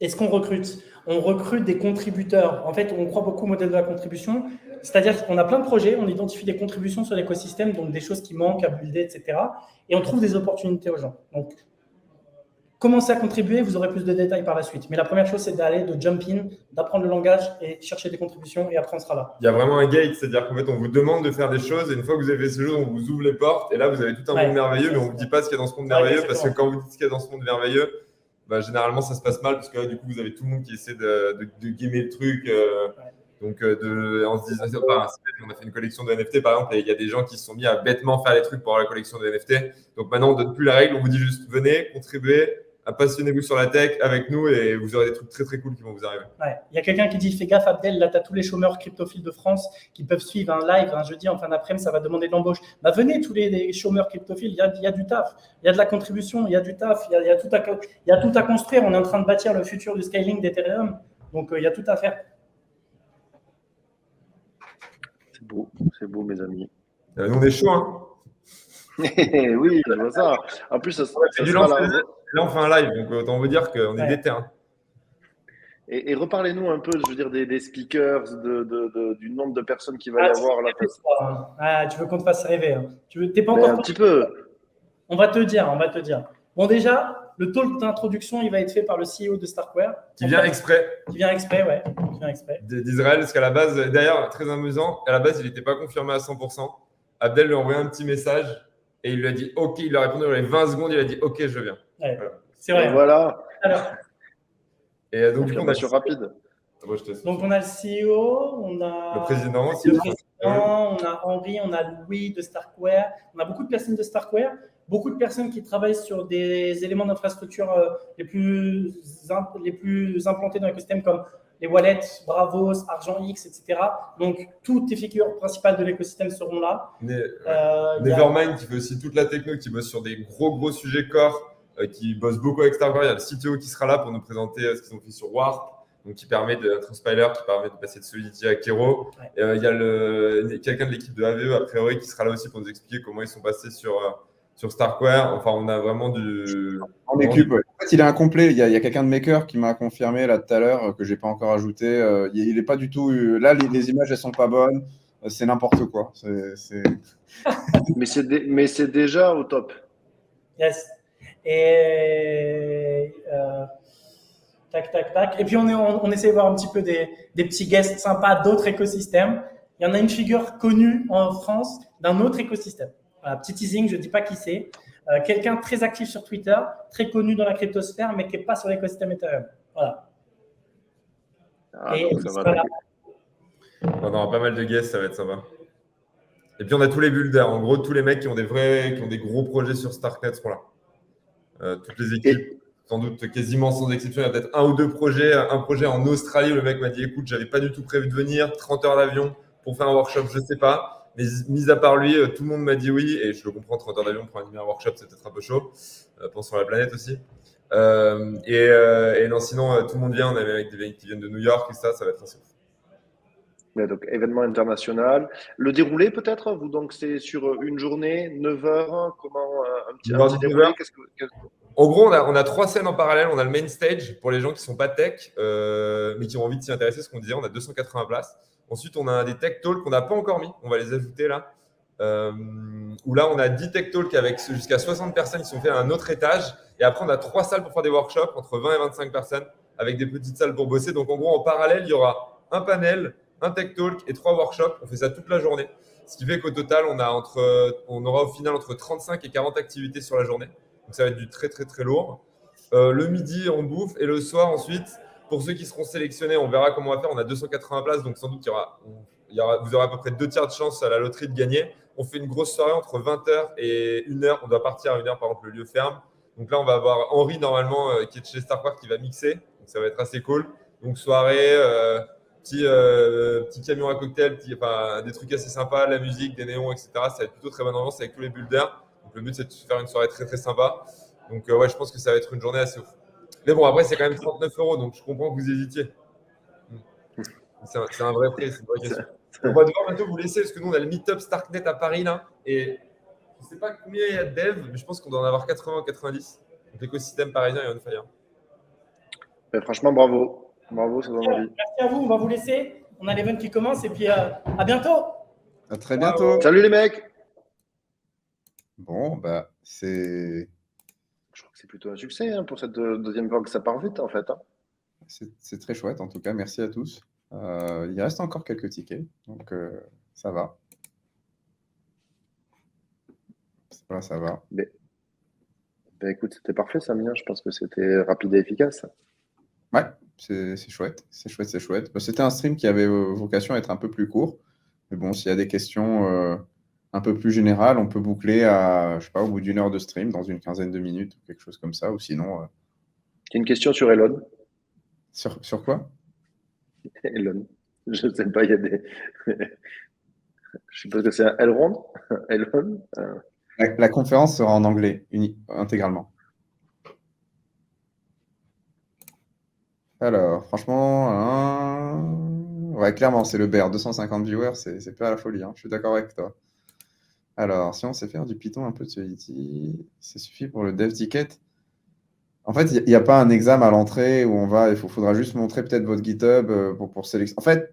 Est-ce qu'on recrute? On recrute des contributeurs. En fait, on croit beaucoup au modèle de la contribution. C'est-à-dire qu'on a plein de projets, on identifie des contributions sur l'écosystème, donc des choses qui manquent à builder, etc. Et on trouve des opportunités aux gens. Donc, commencez à contribuer, vous aurez plus de détails par la suite. Mais la première chose, c'est d'aller, de jump in, d'apprendre le langage et chercher des contributions et après on sera là. Il y a vraiment un gate, c'est-à-dire qu'en fait, on vous demande de faire des choses et une fois que vous avez fait ces choses, on vous ouvre les portes et là, vous avez tout un monde merveilleux, mais on ne vous dit pas ce qu'il y a dans ce monde merveilleux parce que quand vous dites ce qu'il y a dans ce monde merveilleux, généralement, ça se passe mal parce que là, du coup, vous avez tout le monde qui essaie de gamer le truc. Donc, en se disant, on a fait une collection de NFT, par exemple, et il y a des gens qui se sont mis à bêtement faire les trucs pour avoir la collection de NFT. Donc, maintenant, on ne donne plus la règle, on vous dit juste venez, contribuez, appassionnez-vous sur la tech avec nous et vous aurez des trucs très très cool qui vont vous arriver. Ouais. Il y a quelqu'un qui dit fais gaffe Abdel, là tu as tous les chômeurs cryptophiles de France qui peuvent suivre un live un jeudi en fin d'après-midi, ça va demander de l'embauche. Venez tous les chômeurs cryptophiles, il y a du taf, il y a de la contribution, il y a du taf, il y a tout à construire. On est en train de bâtir le futur du scaling d'Ethereum, donc il y a tout à faire. C'est beau mes amis. Nous on est chaud, hein. Oui, je vois ça. En plus, ça là, on fait un live, donc autant vous dire qu'on est déter. Et reparlez-nous un peu, je veux dire, des speakers, du nombre de personnes qu'il va y avoir là. Tu veux qu'on te fasse rêver, hein. T'es pas encore un petit peu. On va te dire. Bon, déjà, le talk d'introduction, il va être fait par le CEO de Starkware. Qui vient exprès. Ouais. D'Israël, parce qu'à la base, d'ailleurs, très amusant, à la base, il n'était pas confirmé à 100%. Abdel lui a envoyé un petit message et il lui a dit OK. Il a répondu dans les 20 secondes, il a dit OK, je viens. Ouais, voilà. C'est vrai. Et voilà. Alors, et donc, du coup, on a rapide. Donc, on a le CEO, on a le président aussi. On a Henri, on a Louis de Starkware. On a beaucoup de personnes de Starkware, beaucoup de personnes qui travaillent sur des éléments d'infrastructure les plus implantés dans l'écosystème comme les wallets, Bravos, ArgentX, etc. Donc, toutes les figures principales de l'écosystème seront là. Nevermind qui fait aussi toute la techno, qui bosse sur des gros sujets core, qui bosse beaucoup avec Starkware. Il y a le CTO qui sera là pour nous présenter ce qu'ils ont fait sur Warp, donc qui permet de Transpiler, qui permet de passer de Solidity à Kero. Ouais. Il y a quelqu'un de l'équipe de AVE, a priori, qui sera là aussi pour nous expliquer comment ils sont passés sur Starkware. Enfin, on a vraiment du… En équipe, ouais. En fait, il est incomplet. Il y a quelqu'un de Maker qui m'a confirmé là tout à l'heure que je n'ai pas encore ajouté. Il n'est pas du tout… Là, les images, elles ne sont pas bonnes. C'est n'importe quoi. Mais c'est déjà au top. Yes. Et… Tac. Et puis, on essaie de voir un petit peu des petits guests sympas d'autres écosystèmes. Il y en a une figure connue en France d'un autre écosystème. Voilà, petit teasing, je ne dis pas qui c'est. quelqu'un très actif sur Twitter, très connu dans la cryptosphère, mais qui n'est pas sur l'écosystème Ethereum. Voilà. Donc ça va. Voilà. On aura pas mal de guests, ça va être sympa. Et puis on a tous les builders. En gros, tous les mecs qui ont des gros projets sur Starknet seront là. Toutes les équipes, sans doute quasiment sans exception, il y a peut-être un ou deux projets. Un projet en Australie où le mec m'a dit écoute, j'avais pas du tout prévu de venir, 30 heures d'avion pour faire un workshop, je sais pas. Mais mis à part lui, tout le monde m'a dit oui. Et je le comprends, 30 heures d'avion pour animer un workshop, c'est peut-être un peu chaud. Pensons à la planète aussi. Et non, sinon, tout le monde vient. On est avec des mecs qui viennent de New York et ça va être assez ouf. Ouais, donc, événement international. Le déroulé, peut-être vous, donc, c'est sur une journée, 9 heures. Comment un petit déroulé En gros, on a 3 scènes en parallèle. On a le main stage pour les gens qui ne sont pas tech, mais qui ont envie de s'y intéresser. Ce qu'on disait, on a 280 places. Ensuite, on a des tech talks qu'on n'a pas encore mis. On va les ajouter là. Où là, on a 10 tech talks avec jusqu'à 60 personnes qui sont faits à un autre étage. Et après, on a 3 salles pour faire des workshops, entre 20 et 25 personnes, avec des petites salles pour bosser. Donc, en gros, en parallèle, il y aura un panel, un tech talk et 3 workshops. On fait ça toute la journée. Ce qui fait qu'au total, on aura au final entre 35 et 40 activités sur la journée. Donc, ça va être du très, très, très lourd. Le midi, on bouffe. Et le soir, ensuite, pour ceux qui seront sélectionnés, on verra comment on va faire. On a 280 places. Donc, sans doute, vous aurez à peu près 2 tiers de chance à la loterie de gagner. On fait une grosse soirée entre 20h et 1h. On doit partir à 1h, par exemple, le lieu ferme. Donc là, on va avoir Henri, normalement, qui est de chez Starquark, qui va mixer. Donc, ça va être assez cool. Donc, soirée, petit camion à cocktail, des trucs assez sympas, la musique, des néons, etc. Ça va être plutôt très bonne ambiance avec tous les builders. Donc, le but, c'est de faire une soirée très, très sympa. Donc, ouais, je pense que ça va être une journée assez ouf. Mais bon, après, c'est quand même 39 €. Donc, je comprends que vous hésitiez. C'est un vrai prix, c'est une vraie question. On va devoir bientôt vous laisser parce que nous, on a le Meetup Starknet à Paris là. Et je ne sais pas combien il y a de devs, mais je pense qu'on doit en avoir 80 ou 90. Donc, l'écosystème parisien est on fire. Franchement, bravo. Bravo, ça donne envie. Merci à vous, on va vous laisser. On a l'event qui commence et puis à bientôt. À très bientôt. Salut les mecs. Bon, c'est. Je crois que c'est plutôt un succès pour cette deuxième fois que ça part vite en fait. C'est très chouette en tout cas. Merci à tous. Il reste encore quelques tickets, donc ça va. Voilà, ça va. Écoute, c'était parfait, Samir. Je pense que c'était rapide et efficace. Ouais, c'est chouette. C'est chouette. C'était un stream qui avait vocation à être un peu plus court. Mais bon, s'il y a des questions un peu plus générales, on peut boucler à, je sais pas, au bout d'une heure de stream, dans une quinzaine de minutes, ou quelque chose comme ça. Ou sinon. Il y a une question sur Elon. Sur quoi? Elon. Je ne sais pas, il y a des. Je suppose que c'est un Elrond. Elon. La conférence sera en anglais, intégralement. Alors, franchement, ouais, clairement, c'est le bear. 250 viewers, c'est pas la folie. Hein. Je suis d'accord avec toi. Alors, si on sait faire du Python, un peu de Solidity, ça suffit pour le dev ticket. En fait, il n'y a pas un examen à l'entrée où on va. Il faudra juste montrer peut-être votre GitHub pour sélectionner. En fait,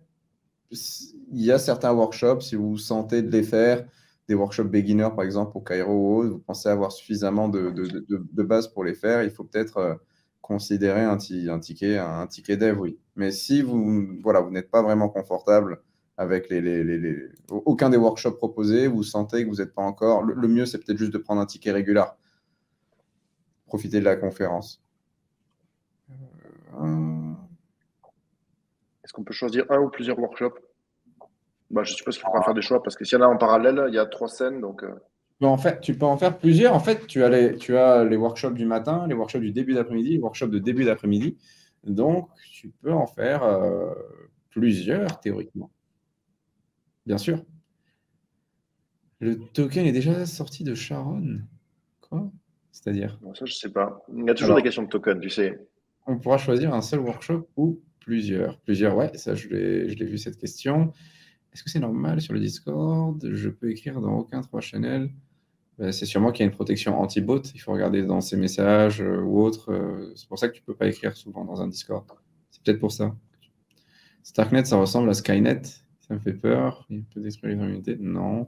il y a certains workshops, si vous sentez de les faire, des workshops beginner, par exemple, au Cairo ou autre, vous pensez avoir suffisamment de base pour les faire. Il faut peut-être considérer un ticket dev, oui. Mais si vous n'êtes pas vraiment confortable avec aucun des workshops proposés, vous sentez que vous n'êtes pas encore… Le mieux, c'est peut-être juste de prendre un ticket régulier. Profiter de la conférence. Est-ce qu'on peut choisir un ou plusieurs workshops? Je suppose qu'il faudra faire des choix parce que s'il y en a en parallèle, il y a 3 scènes. Donc, tu peux en faire plusieurs. En fait, tu as les workshops du matin, les workshops du début d'après-midi, les workshops de début d'après-midi. Donc, tu peux en faire plusieurs théoriquement. Bien sûr. Le token est déjà sorti de Sharon. Quoi? C'est-à-dire? Ça, je ne sais pas. Il y a toujours des questions de token, tu sais. On pourra choisir un seul workshop ou plusieurs. Plusieurs, ouais, ça, je l'ai vu cette question. Est-ce que c'est normal sur le Discord? Je peux écrire dans aucun 3 channels. C'est sûrement qu'il y a une protection anti-bot. Il faut regarder dans ses messages ou autres. C'est pour ça que tu ne peux pas écrire souvent dans un Discord. C'est peut-être pour ça. Starknet, ça ressemble à Skynet. Ça me fait peur. Il peut détruire les unités. Non.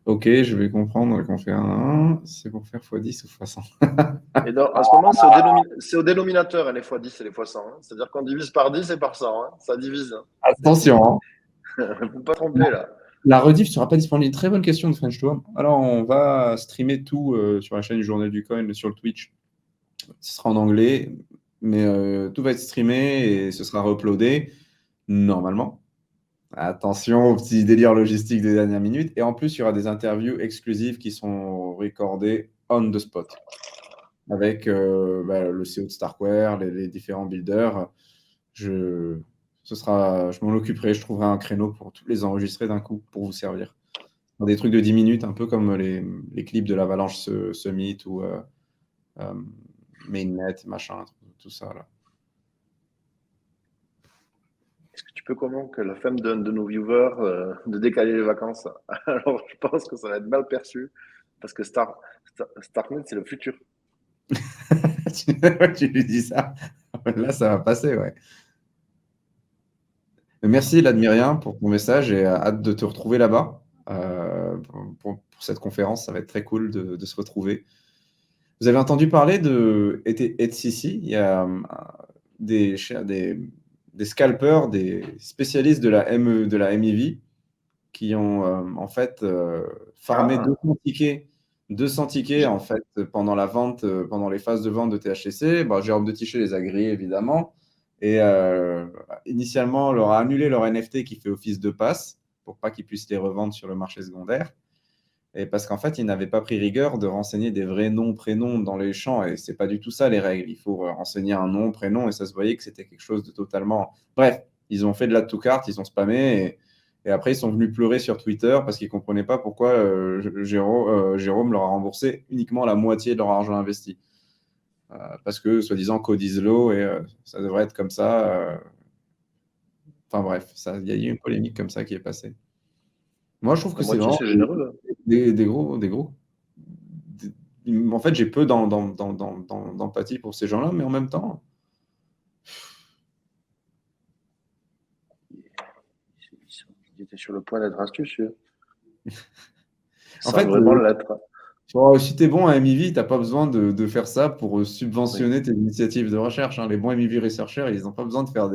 Ok, je vais comprendre qu'on fait un 1. C'est pour faire x10 ou x100. Et donc, à ce moment, c'est au dénominateur, les x10 et les x100. Hein. C'est-à-dire qu'on divise par 10 et par 100. Hein. Ça divise. Hein. Attention. Il ne faut pas tromper là. La rediff ne sera pas disponible. Très bonne question de French Tour. Alors, on va streamer tout sur la chaîne du Journal du Coin, sur le Twitch. Ce sera en anglais, mais tout va être streamé et ce sera re-uploadé normalement. Attention aux petits délires logistiques des dernières minutes. Et en plus, il y aura des interviews exclusives qui sont recordées on the spot avec le CEO de Starkware, les différents builders. Je m'en occuperai, je trouverai un créneau pour tous les enregistrer d'un coup pour vous servir. Des trucs de 10 minutes, un peu comme les clips de l'Avalanche Summit ou Mainnet, machin, tout ça. Là. Est-ce que tu peux convaincre la femme d'un de nos viewers de décaler les vacances? Alors, je pense que ça va être mal perçu parce que Starknet, c'est le futur. Tu lui dis ça. Là, ça va passer, ouais. Merci, Ladmirien, pour ton message et hâte de te retrouver là-bas pour cette conférence. Ça va être très cool de se retrouver. Vous avez entendu parler de EthCC? Il y a des scalpers, des spécialistes de la MEV qui ont en fait farmé 200 tickets en fait pendant la vente, pendant les phases de vente de THCC. Bon, Jérôme Detichet les a grillés évidemment et initialement leur a annulé leur NFT qui fait office de passe pour pas qu'ils puissent les revendre sur le marché secondaire. Et parce qu'en fait, ils n'avaient pas pris rigueur de renseigner des vrais noms, prénoms dans les champs. Et c'est pas du tout ça les règles. Il faut renseigner un nom, prénom, et ça se voyait que c'était quelque chose de totalement. Bref, ils ont fait de la to carte, ils ont spammé, et après ils sont venus pleurer sur Twitter parce qu'ils comprenaient pas pourquoi Jérôme leur a remboursé uniquement la moitié de leur argent investi. Parce que soi-disant code is law et ça devrait être comme ça. Enfin bref, il y a eu une polémique comme ça qui est passée. Moi, je trouve que c'est vraiment généreux. des gros. En fait, j'ai peu d'empathie pour ces gens-là, mais en même temps. Ils étaient sur le point d'être astucieux. En fait, vraiment l'être. Si tu es bon à MEV, tu n'as pas besoin de faire ça pour subventionner tes initiatives de recherche. Hein. Les bons MEV researchers, ils n'ont pas besoin de faire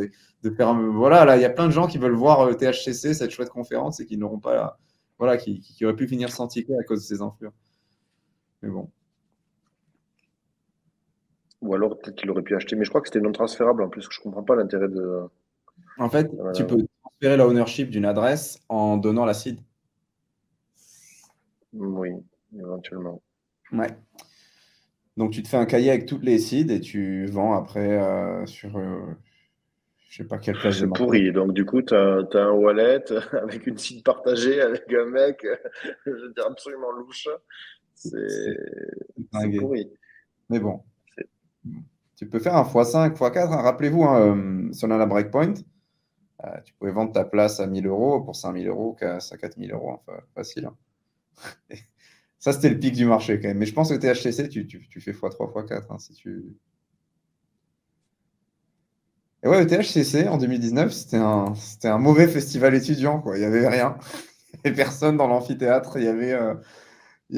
voilà, là, il y a plein de gens qui veulent voir THCC, cette chouette conférence, et qui n'auraient pas. Voilà, qui auraient pu finir sans ticket à cause de ces influx. Mais bon. Ou alors, peut-être qu'il aurait pu acheter. Mais je crois que c'était non transférable en plus. Je ne comprends pas l'intérêt de. En fait, tu peux transférer la ownership d'une adresse en donnant la seed. Oui, éventuellement. Ouais. Donc, tu te fais un cahier avec toutes les seeds et tu vends après sur je sais pas quelle place de marché. C'est pourri. Donc, du coup, tu as un wallet avec une seed partagée avec un mec, je veux dire, absolument louche. C'est pourri. Mais bon. Tu peux faire un x5, x4. Hein. Rappelez-vous, Solana Breakpoint, tu pouvais vendre ta place à 1 000 € pour 5 000 € à 4 000 €. Enfin, facile. Hein. Ça, c'était le pic du marché quand même. Mais je pense que THCC, tu fais x3, x4. Hein, si tu... Et ouais, le THCC, en 2019, c'était un mauvais festival étudiant. Quoi. Il n'y avait rien. Il n'y avait personne dans l'amphithéâtre. Il y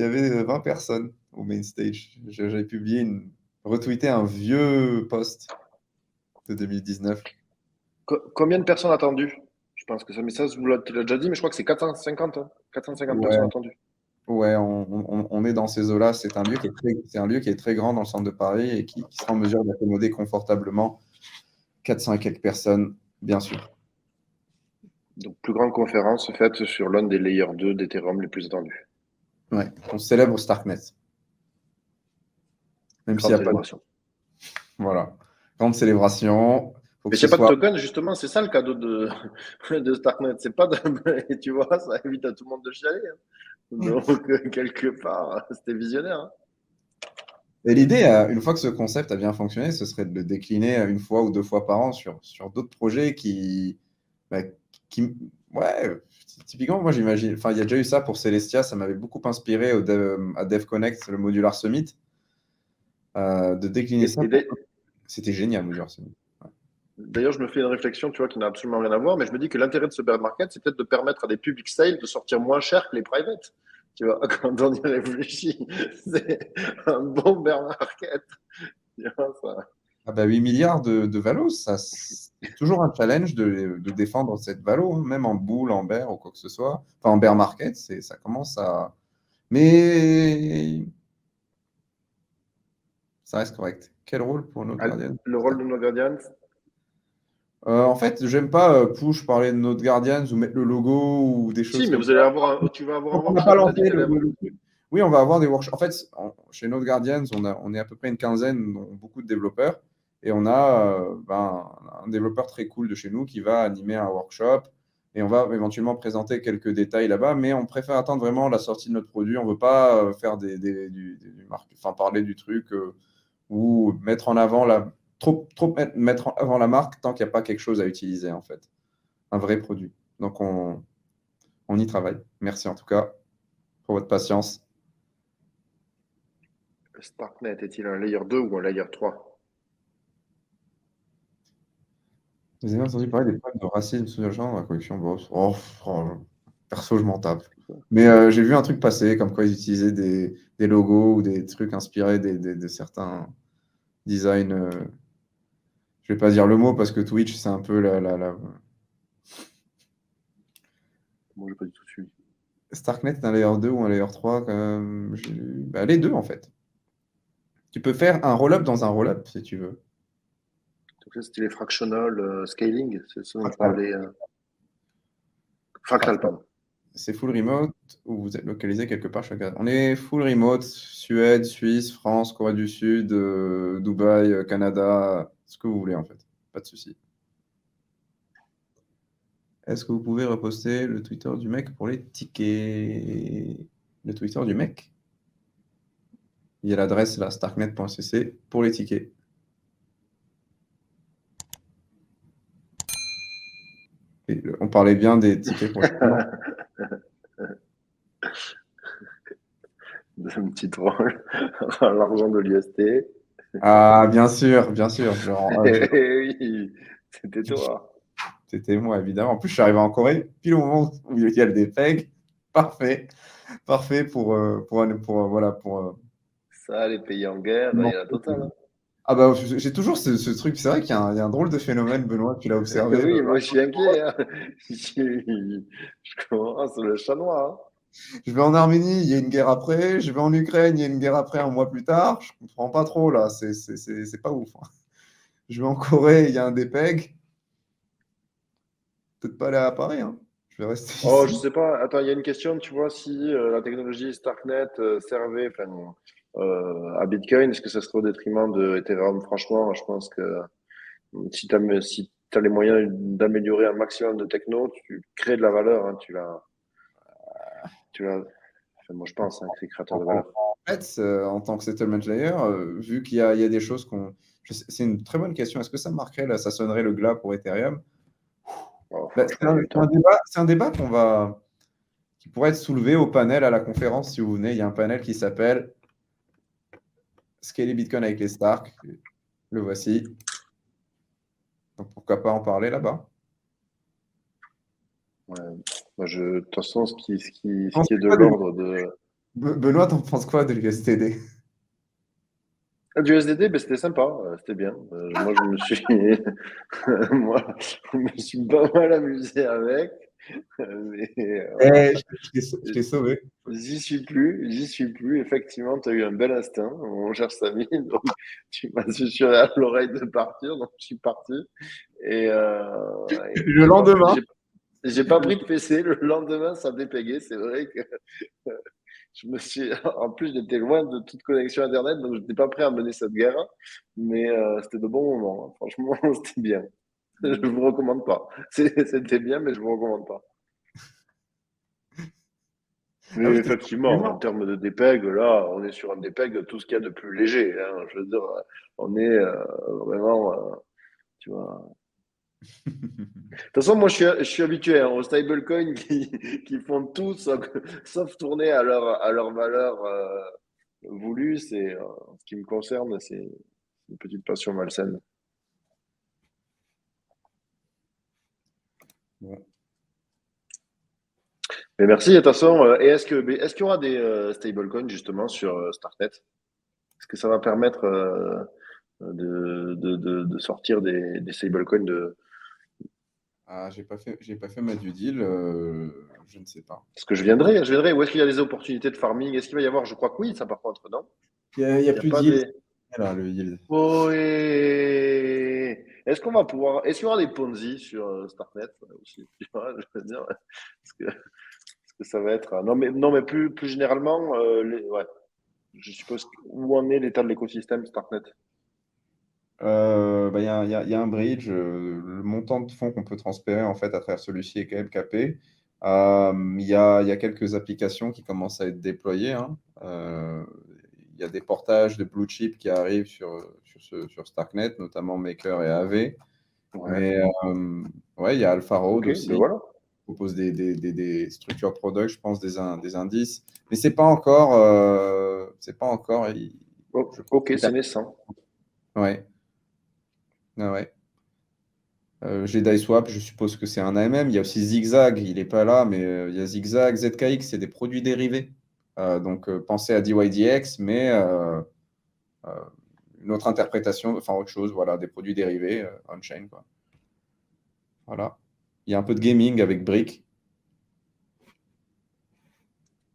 avait 20 personnes au main stage. J'avais retweeté un vieux post de 2019. Combien de personnes attendues? Je pense que ça, mais ça, tu l'as déjà dit, mais je crois que c'est 450, hein. 450 personnes attendues. Ouais, on est dans ces eaux-là. C'est un lieu qui est très grand dans le centre de Paris et qui sera en mesure d'accommoder confortablement 400 et quelques personnes, bien sûr. Donc, plus grande conférence faite sur l'un des layers 2 d'Ethereum les plus attendus. Ouais, on célèbre Starknet. Même s'il n'y a pas de... Voilà. Grande célébration. Mais il n'y a pas de token, justement, c'est ça le cadeau de Starknet. C'est pas Et tu vois, ça évite à tout le monde de chialer. Hein. Donc, quelque part, c'était visionnaire. Hein. Et l'idée, une fois que ce concept a bien fonctionné, ce serait de le décliner 1 fois ou 2 fois par an sur d'autres projets ouais, typiquement, moi j'imagine, enfin, il y a déjà eu ça pour Celestia, ça m'avait beaucoup inspiré à DevConnect, le Modular Summit, de décliner ça. C'était génial, Modular Summit. Ouais. D'ailleurs, je me fais une réflexion, tu vois, qui n'a absolument rien à voir, mais je me dis que l'intérêt de ce bear market, c'est peut-être de permettre à des public sales de sortir moins cher que les private. Tu vois, quand on y réfléchit, c'est un bon bear market. Tu vois, ça. Ah bah 8 milliards de valo, ça, c'est toujours un challenge de défendre cette valo, hein, même en bull, en bear ou quoi que ce soit. Enfin, en bear market, ça commence à. Mais ça reste correct. Quel rôle pour Node Guardian? Le rôle de nos gardiens, En fait, j'aime pas push parler de Node Guardians ou mettre le logo ou des si, choses mais comme vous ça. allez avoir tu vas avoir un On n'a pas workshop, tu as dit lancé que tu allais avoir. le truc. Oui, on va avoir des workshops. En fait, chez Node Guardians, on est à peu près une quinzaine, dont beaucoup de développeurs. Et on a un développeur très cool de chez nous qui va animer un workshop. Et on va éventuellement présenter quelques détails là-bas. Mais on préfère attendre vraiment la sortie de notre produit. On ne veut pas faire enfin, parler du truc ou mettre en avant trop mettre en avant la marque tant qu'il n'y a pas quelque chose à utiliser, en fait. Un vrai produit. Donc, on y travaille. Merci en tout cas pour votre patience. Starknet est-il un layer 2 ou un layer 3? Vous avez entendu parler des problèmes de racisme sous-jacent dans la collection Boss? Perso, je m'en tape. Mais j'ai vu un truc passer, comme quoi ils utilisaient des logos ou des trucs inspirés de certains designs. Je vais pas dire le mot parce que Twitch, c'est un peu Moi, je n'ai pas du tout suivi. Starknet est un layer 2 ou un layer 3 bah, les deux, en fait. Tu peux faire un roll-up dans un roll-up, si tu veux. Donc, ça, c'était les fractional scaling, c'est ça dont on Fractal. parlait. Fractal, Fractal. pardon. C'est full remote ou vous êtes localisé quelque part chacun. On est full remote, Suède, Suisse, France, Corée du Sud, Dubaï, Canada, ce que vous voulez en fait. Pas de souci. Est-ce que vous pouvez reposter le Twitter du mec pour les tickets? Le Twitter du mec? Il y a l'adresse là, starknet.cc pour les tickets. Et on parlait bien des tickets pour Un petit troll. L'argent de l'UST. Ah, bien sûr, bien sûr. Oui, c'était toi. C'était moi, évidemment. En plus, je suis arrivé en Corée, pile au moment où il y a le DPEG. Parfait. Parfait voilà, Ça, les pays en guerre, il y a la totale. Hein. Ah bah, j'ai toujours ce truc. C'est vrai qu'il y a un drôle de phénomène, Benoît, tu l'as observé. Oui, moi, je suis inquiet. Hein. Je commence le chat noir. Hein. Je vais en Arménie, il y a une guerre après. Je vais en Ukraine, il y a une guerre après un mois plus tard. Je comprends pas trop, là. C'est pas ouf. Hein. Je vais en Corée, il y a un DPEG. Peut-être pas aller à Paris. Hein. Je vais rester Oh, je ici. sais pas. Attends, il y a une question. Tu vois, si la technologie Starknet servait enfin, à Bitcoin, est-ce que ça serait au détriment de Ethereum? Franchement, je pense que si t'as les moyens d'améliorer un maximum de techno, tu crées de la valeur. Hein, enfin, moi, je pense hein, que c'est créateur de valeur. En fait, en tant que settlement layer, vu qu'il y a des choses qu'on. C'est une très bonne question. Est-ce que ça marquerait, là, ça sonnerait le glas pour Ethereum? Oh, Bah, franchement, il y a le temps. c'est un débat qui pourrait être soulevé au panel à la conférence si vous venez. Il y a un panel qui s'appelle Scaler Bitcoin avec les Stark. Le voici. Donc pourquoi pas en parler là-bas. Ouais. Moi, de toute façon, ce qui T'en est penses de quoi l'ordre de. Benoît, t'en penses quoi de l'USTD? Ah, du SDD, ben, c'était sympa, c'était bien. Moi, moi, je me suis pas mal amusé avec, mais Je t'ai sauvé. j'y suis plus. Effectivement, tu as eu un bel instinct, mon cher Samy, donc tu m'as susurré à l'oreille de partir, donc je suis parti. Et Le lendemain. j'ai pas pris de PC. Le lendemain, ça dépéguait. C'est vrai que en plus, j'étais loin de toute connexion Internet, donc je n'étais pas prêt à mener cette guerre. Mais c'était de bons moments. Hein. Franchement, c'était bien. Je vous recommande pas. C'était bien, mais je vous recommande pas. Mais Ah oui, effectivement, en termes de DPEG, là, on est sur un DPEG, tout ce qu'il y a de plus léger. Hein. Je veux dire, on est vraiment, tu vois. De toute façon, moi, je suis habitué hein, aux stablecoins qui font tout sauf tourner à leur valeur voulue. Ce qui me concerne, c'est une petite passion malsaine. Ouais. Mais merci. De toute façon, et est-ce qu'il y aura des stablecoins justement sur Starknet? Est-ce que ça va permettre de sortir des stablecoins de. Ah, j'ai pas fait ma due deal, je ne sais pas. Parce que je viendrai. Où est-ce qu'il y a des opportunités de farming? Est-ce qu'il va y avoir? Je crois que oui, ça par contre, non? Il y a Il n'y a plus de pas yield. des. Là, le yield. Oh, est-ce qu'on va pouvoir. Est-ce qu'il y aura des Ponzi sur Starknet aussi? Je veux dire, est-ce que ça va être. Non, mais plus généralement, ouais, je suppose où en est l'état de l'écosystème Starknet? Bah, il y a un bridge. Le montant de fonds qu'on peut transférer en fait à travers celui-ci est quand même capé. Il y a quelques applications qui commencent à être déployées, hein. Il y a des portages de blue chip qui arrivent sur Starknet, notamment Maker et AV. Ouais. Mais ouais, il y a Alpha Road Ok, aussi, ben qui voilà. propose des structures product, je pense, des indices. Mais c'est pas encore. Oh, Je pense ok, que c'est naissant. ouais. Ah ouais. GDI Swap, je suppose que c'est un AMM. Il y a aussi Zigzag, il n'est pas là, mais il y a Zigzag, ZKX, c'est des produits dérivés. Donc pensez à DYDX, mais euh, une autre interprétation, enfin autre chose, voilà, des produits dérivés on-chain, quoi. Voilà. Il y a un peu de gaming avec Brick.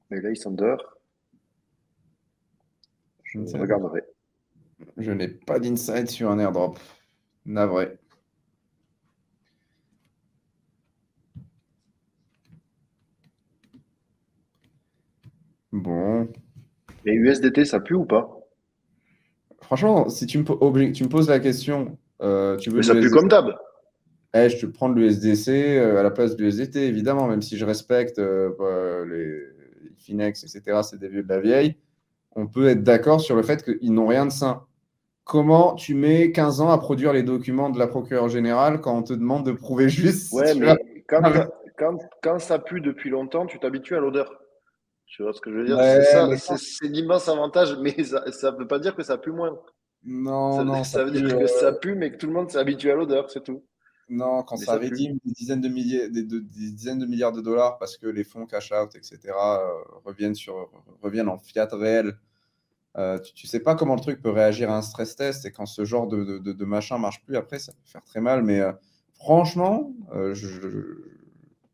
Mais là, ils sont dehors. Je Je regarderai. n'ai pas d'insight sur un airdrop. Navré. Bon. Mais USDT, ça pue ou pas? Franchement, si tu me poses la question, tu veux Mais de ça pue comme l'USDC? d'hab. Je te prends de l'USDC à la place de l'USDT, évidemment, même si je respecte les Finex, etc., c'est des vieux de la vieille. On peut être d'accord sur le fait qu'ils n'ont rien de sain. Comment tu mets 15 ans à produire les documents de la procureure générale quand on te demande de prouver juste si Ouais, tu as. mais quand ça pue depuis longtemps, tu t'habitues à l'odeur. Tu vois ce que je veux dire? C'est Ouais, ça, mais c'est l'immense avantage, mais ça ne veut pas dire que ça pue moins. non, Ça, non, ça ça veut pue. dire que ça pue, mais que tout le monde s'est habitué à l'odeur, c'est tout. Non, quand Mais ça ça pue. rédime des dizaines de milliards de dollars parce que les fonds cash out, etc., reviennent en fiat réel. Tu sais pas comment le truc peut réagir à un stress test et quand ce genre de machin marche plus, après, ça peut faire très mal. Mais franchement,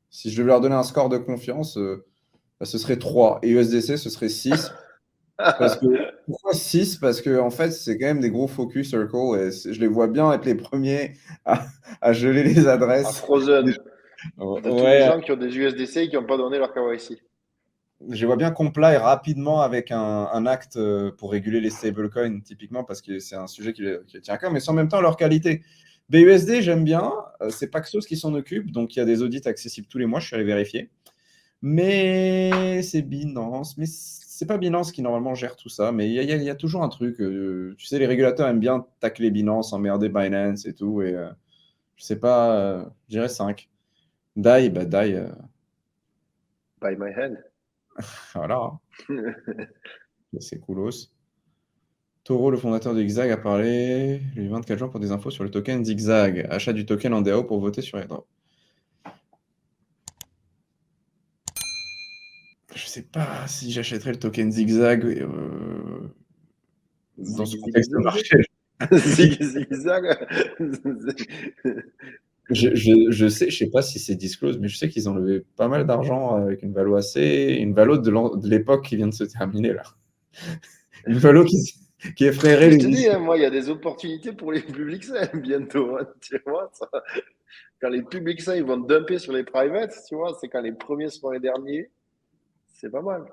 si je devais leur donner un score de confiance, bah, ce serait 3. Et USDC, ce serait 6. Parce que, pourquoi 6? Parce que, en fait, c'est quand même des gros focus circle et je les vois bien être les premiers à geler les À adresses. Frozen, de tous les Ouais, gens qui ont des USDC et qui n'ont pas donné leur KYC. je vois bien comply rapidement avec un acte pour réguler les stablecoins, typiquement, parce que c'est un sujet qui tient à cœur, mais c'est en même temps leur qualité. BUSD, j'aime bien. C'est Paxos qui s'en occupe, donc il y a des audits accessibles tous les mois, je suis allé vérifier. Mais c'est Binance. Mais c'est pas Binance qui normalement gère tout ça, mais il y a toujours un truc. Tu sais, les régulateurs aiment bien tacler Binance, emmerder Binance et tout, et je sais pas, je dirais 5. DAI, bah DAI, By my hand. voilà, c'est coolos. Taureau, le fondateur de Zigzag, a parlé le 24 jours pour des infos sur le token Zigzag. Achat du token en DAO pour voter sur airdrop. Je sais pas si j'achèterais le token Zigzag dans ce Zig, zig, contexte de zig. marché. Zig, zigzag. Je sais, je sais pas si c'est disclose, mais je sais qu'ils ont levé pas mal d'argent avec une valo une valo de l'époque qui vient de se terminer là. Une valo qui effraierait Mais je les te dis, initiés. hein, moi, il y a des opportunités pour les publics sains bientôt. Hein, tu vois, ça. Quand les publics sains ils vont dumper sur les privates, tu vois, c'est quand les premiers seront les derniers. C'est pas mal.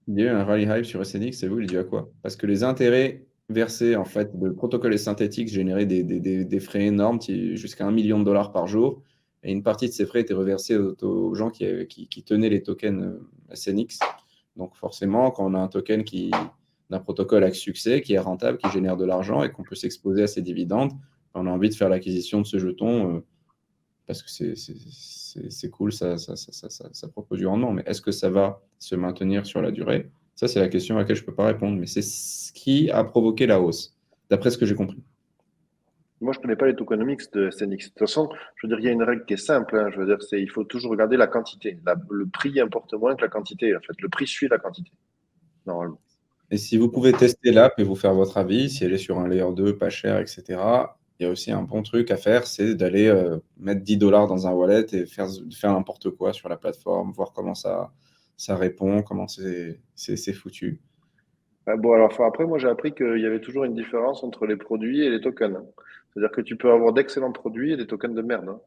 Il y a eu un rally hype sur SNX, c'est vous, il dit à quoi? Parce que les intérêts versés, en fait, le protocole est synthétique généraient des frais énormes, jusqu'à 1 million de dollars par jour. Et une partie de ces frais étaient reversés aux gens qui tenaient les tokens SNX. Donc forcément, quand on a un token d'un protocole avec succès, qui est rentable, qui génère de l'argent et qu'on peut s'exposer à ses dividendes, on a envie de faire l'acquisition de ce jeton parce que c'est cool, ça propose du rendement. Mais est-ce que ça va se maintenir sur la durée? Ça, c'est la question à laquelle je ne peux pas répondre. Mais c'est ce qui a provoqué la hausse, d'après ce que j'ai compris. Moi, je ne connais pas les tokenomics de SNX. De toute façon, je veux dire, il y a une règle qui est simple, hein. Je veux dire, il faut toujours regarder la quantité. Le prix importe moins que la quantité. En fait, le prix suit la quantité, normalement. Et si vous pouvez tester l'app et vous faire votre avis, si elle est sur un layer 2, pas cher, etc., il y a aussi un bon truc à faire, c'est d'aller mettre 10 dollars dans un wallet et faire n'importe quoi sur la plateforme, voir comment ça répond, comment c'est foutu. Bon, alors enfin, après, moi, j'ai appris qu'il y avait toujours une différence entre les produits et les tokens, hein. C'est-à-dire que tu peux avoir d'excellents produits et des tokens de merde, hein.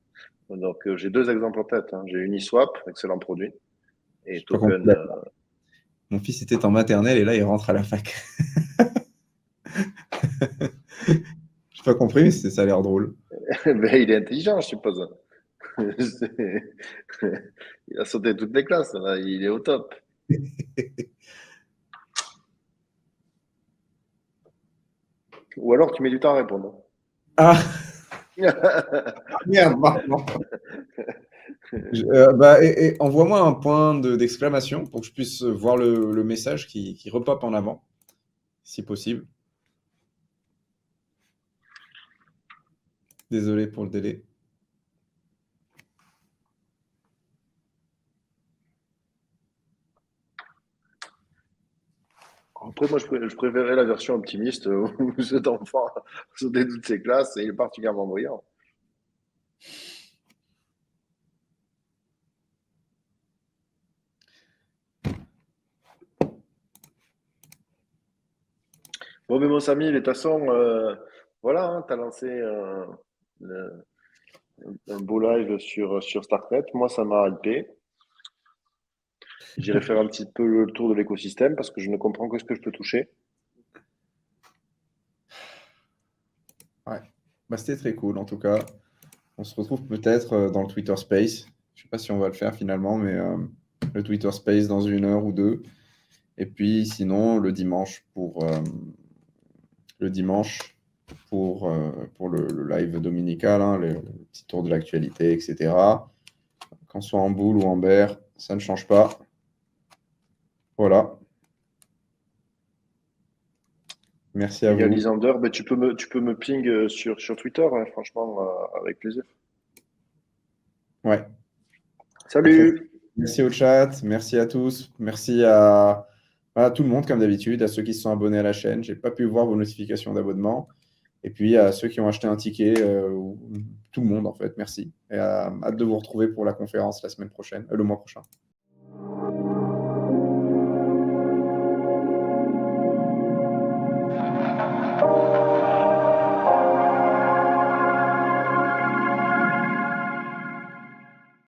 Donc, j'ai deux exemples en tête, hein. J'ai Uniswap, excellent produit, Je et n'ai pas compris. token. Mon fils était en maternelle et là, il rentre à la fac. Je n'ai pas compris, mais ça a l'air drôle. Ben, il est intelligent, je suppose. Il a sauté toutes les classes, là. Il est au top. Ou alors, tu mets du temps à répondre. Ah, merde, pardon. Et envoie-moi un point d'exclamation pour que je puisse voir le message qui repop en avant, si possible. Désolé pour le délai. Après, moi, je préférais la version optimiste où cet enfant a sauté toutes ses classes et il est particulièrement brillant. Bon, mais mon Samy, de toute façon, voilà, hein, tu as lancé le- un beau live sur Starknet. Moi, ça m'a hypé. J'irai faire un petit peu le tour de l'écosystème parce que je ne comprends que ce que je peux toucher. Ouais. Bah, c'était très cool en tout cas. On se retrouve peut-être dans le Twitter Space. Je ne sais pas si on va le faire finalement, mais le Twitter Space dans 1 heure ou 2. Et puis sinon, le dimanche pour le live dominical, hein, le petit tour de l'actualité, etc. Qu'on soit en boule ou en bear, ça ne change pas. Voilà. Merci à Génial, vous. Lisander. Ben, tu peux me ping sur Twitter, hein, franchement, avec plaisir. Ouais. Parfait. Salut! Merci au chat, merci à tous, merci à tout le monde comme d'habitude, à ceux qui se sont abonnés à la chaîne. J'ai pas pu voir vos notifications d'abonnement. Et puis à ceux qui ont acheté un ticket, tout le monde en fait, merci. Et hâte de vous retrouver pour la conférence la semaine prochaine, le mois prochain.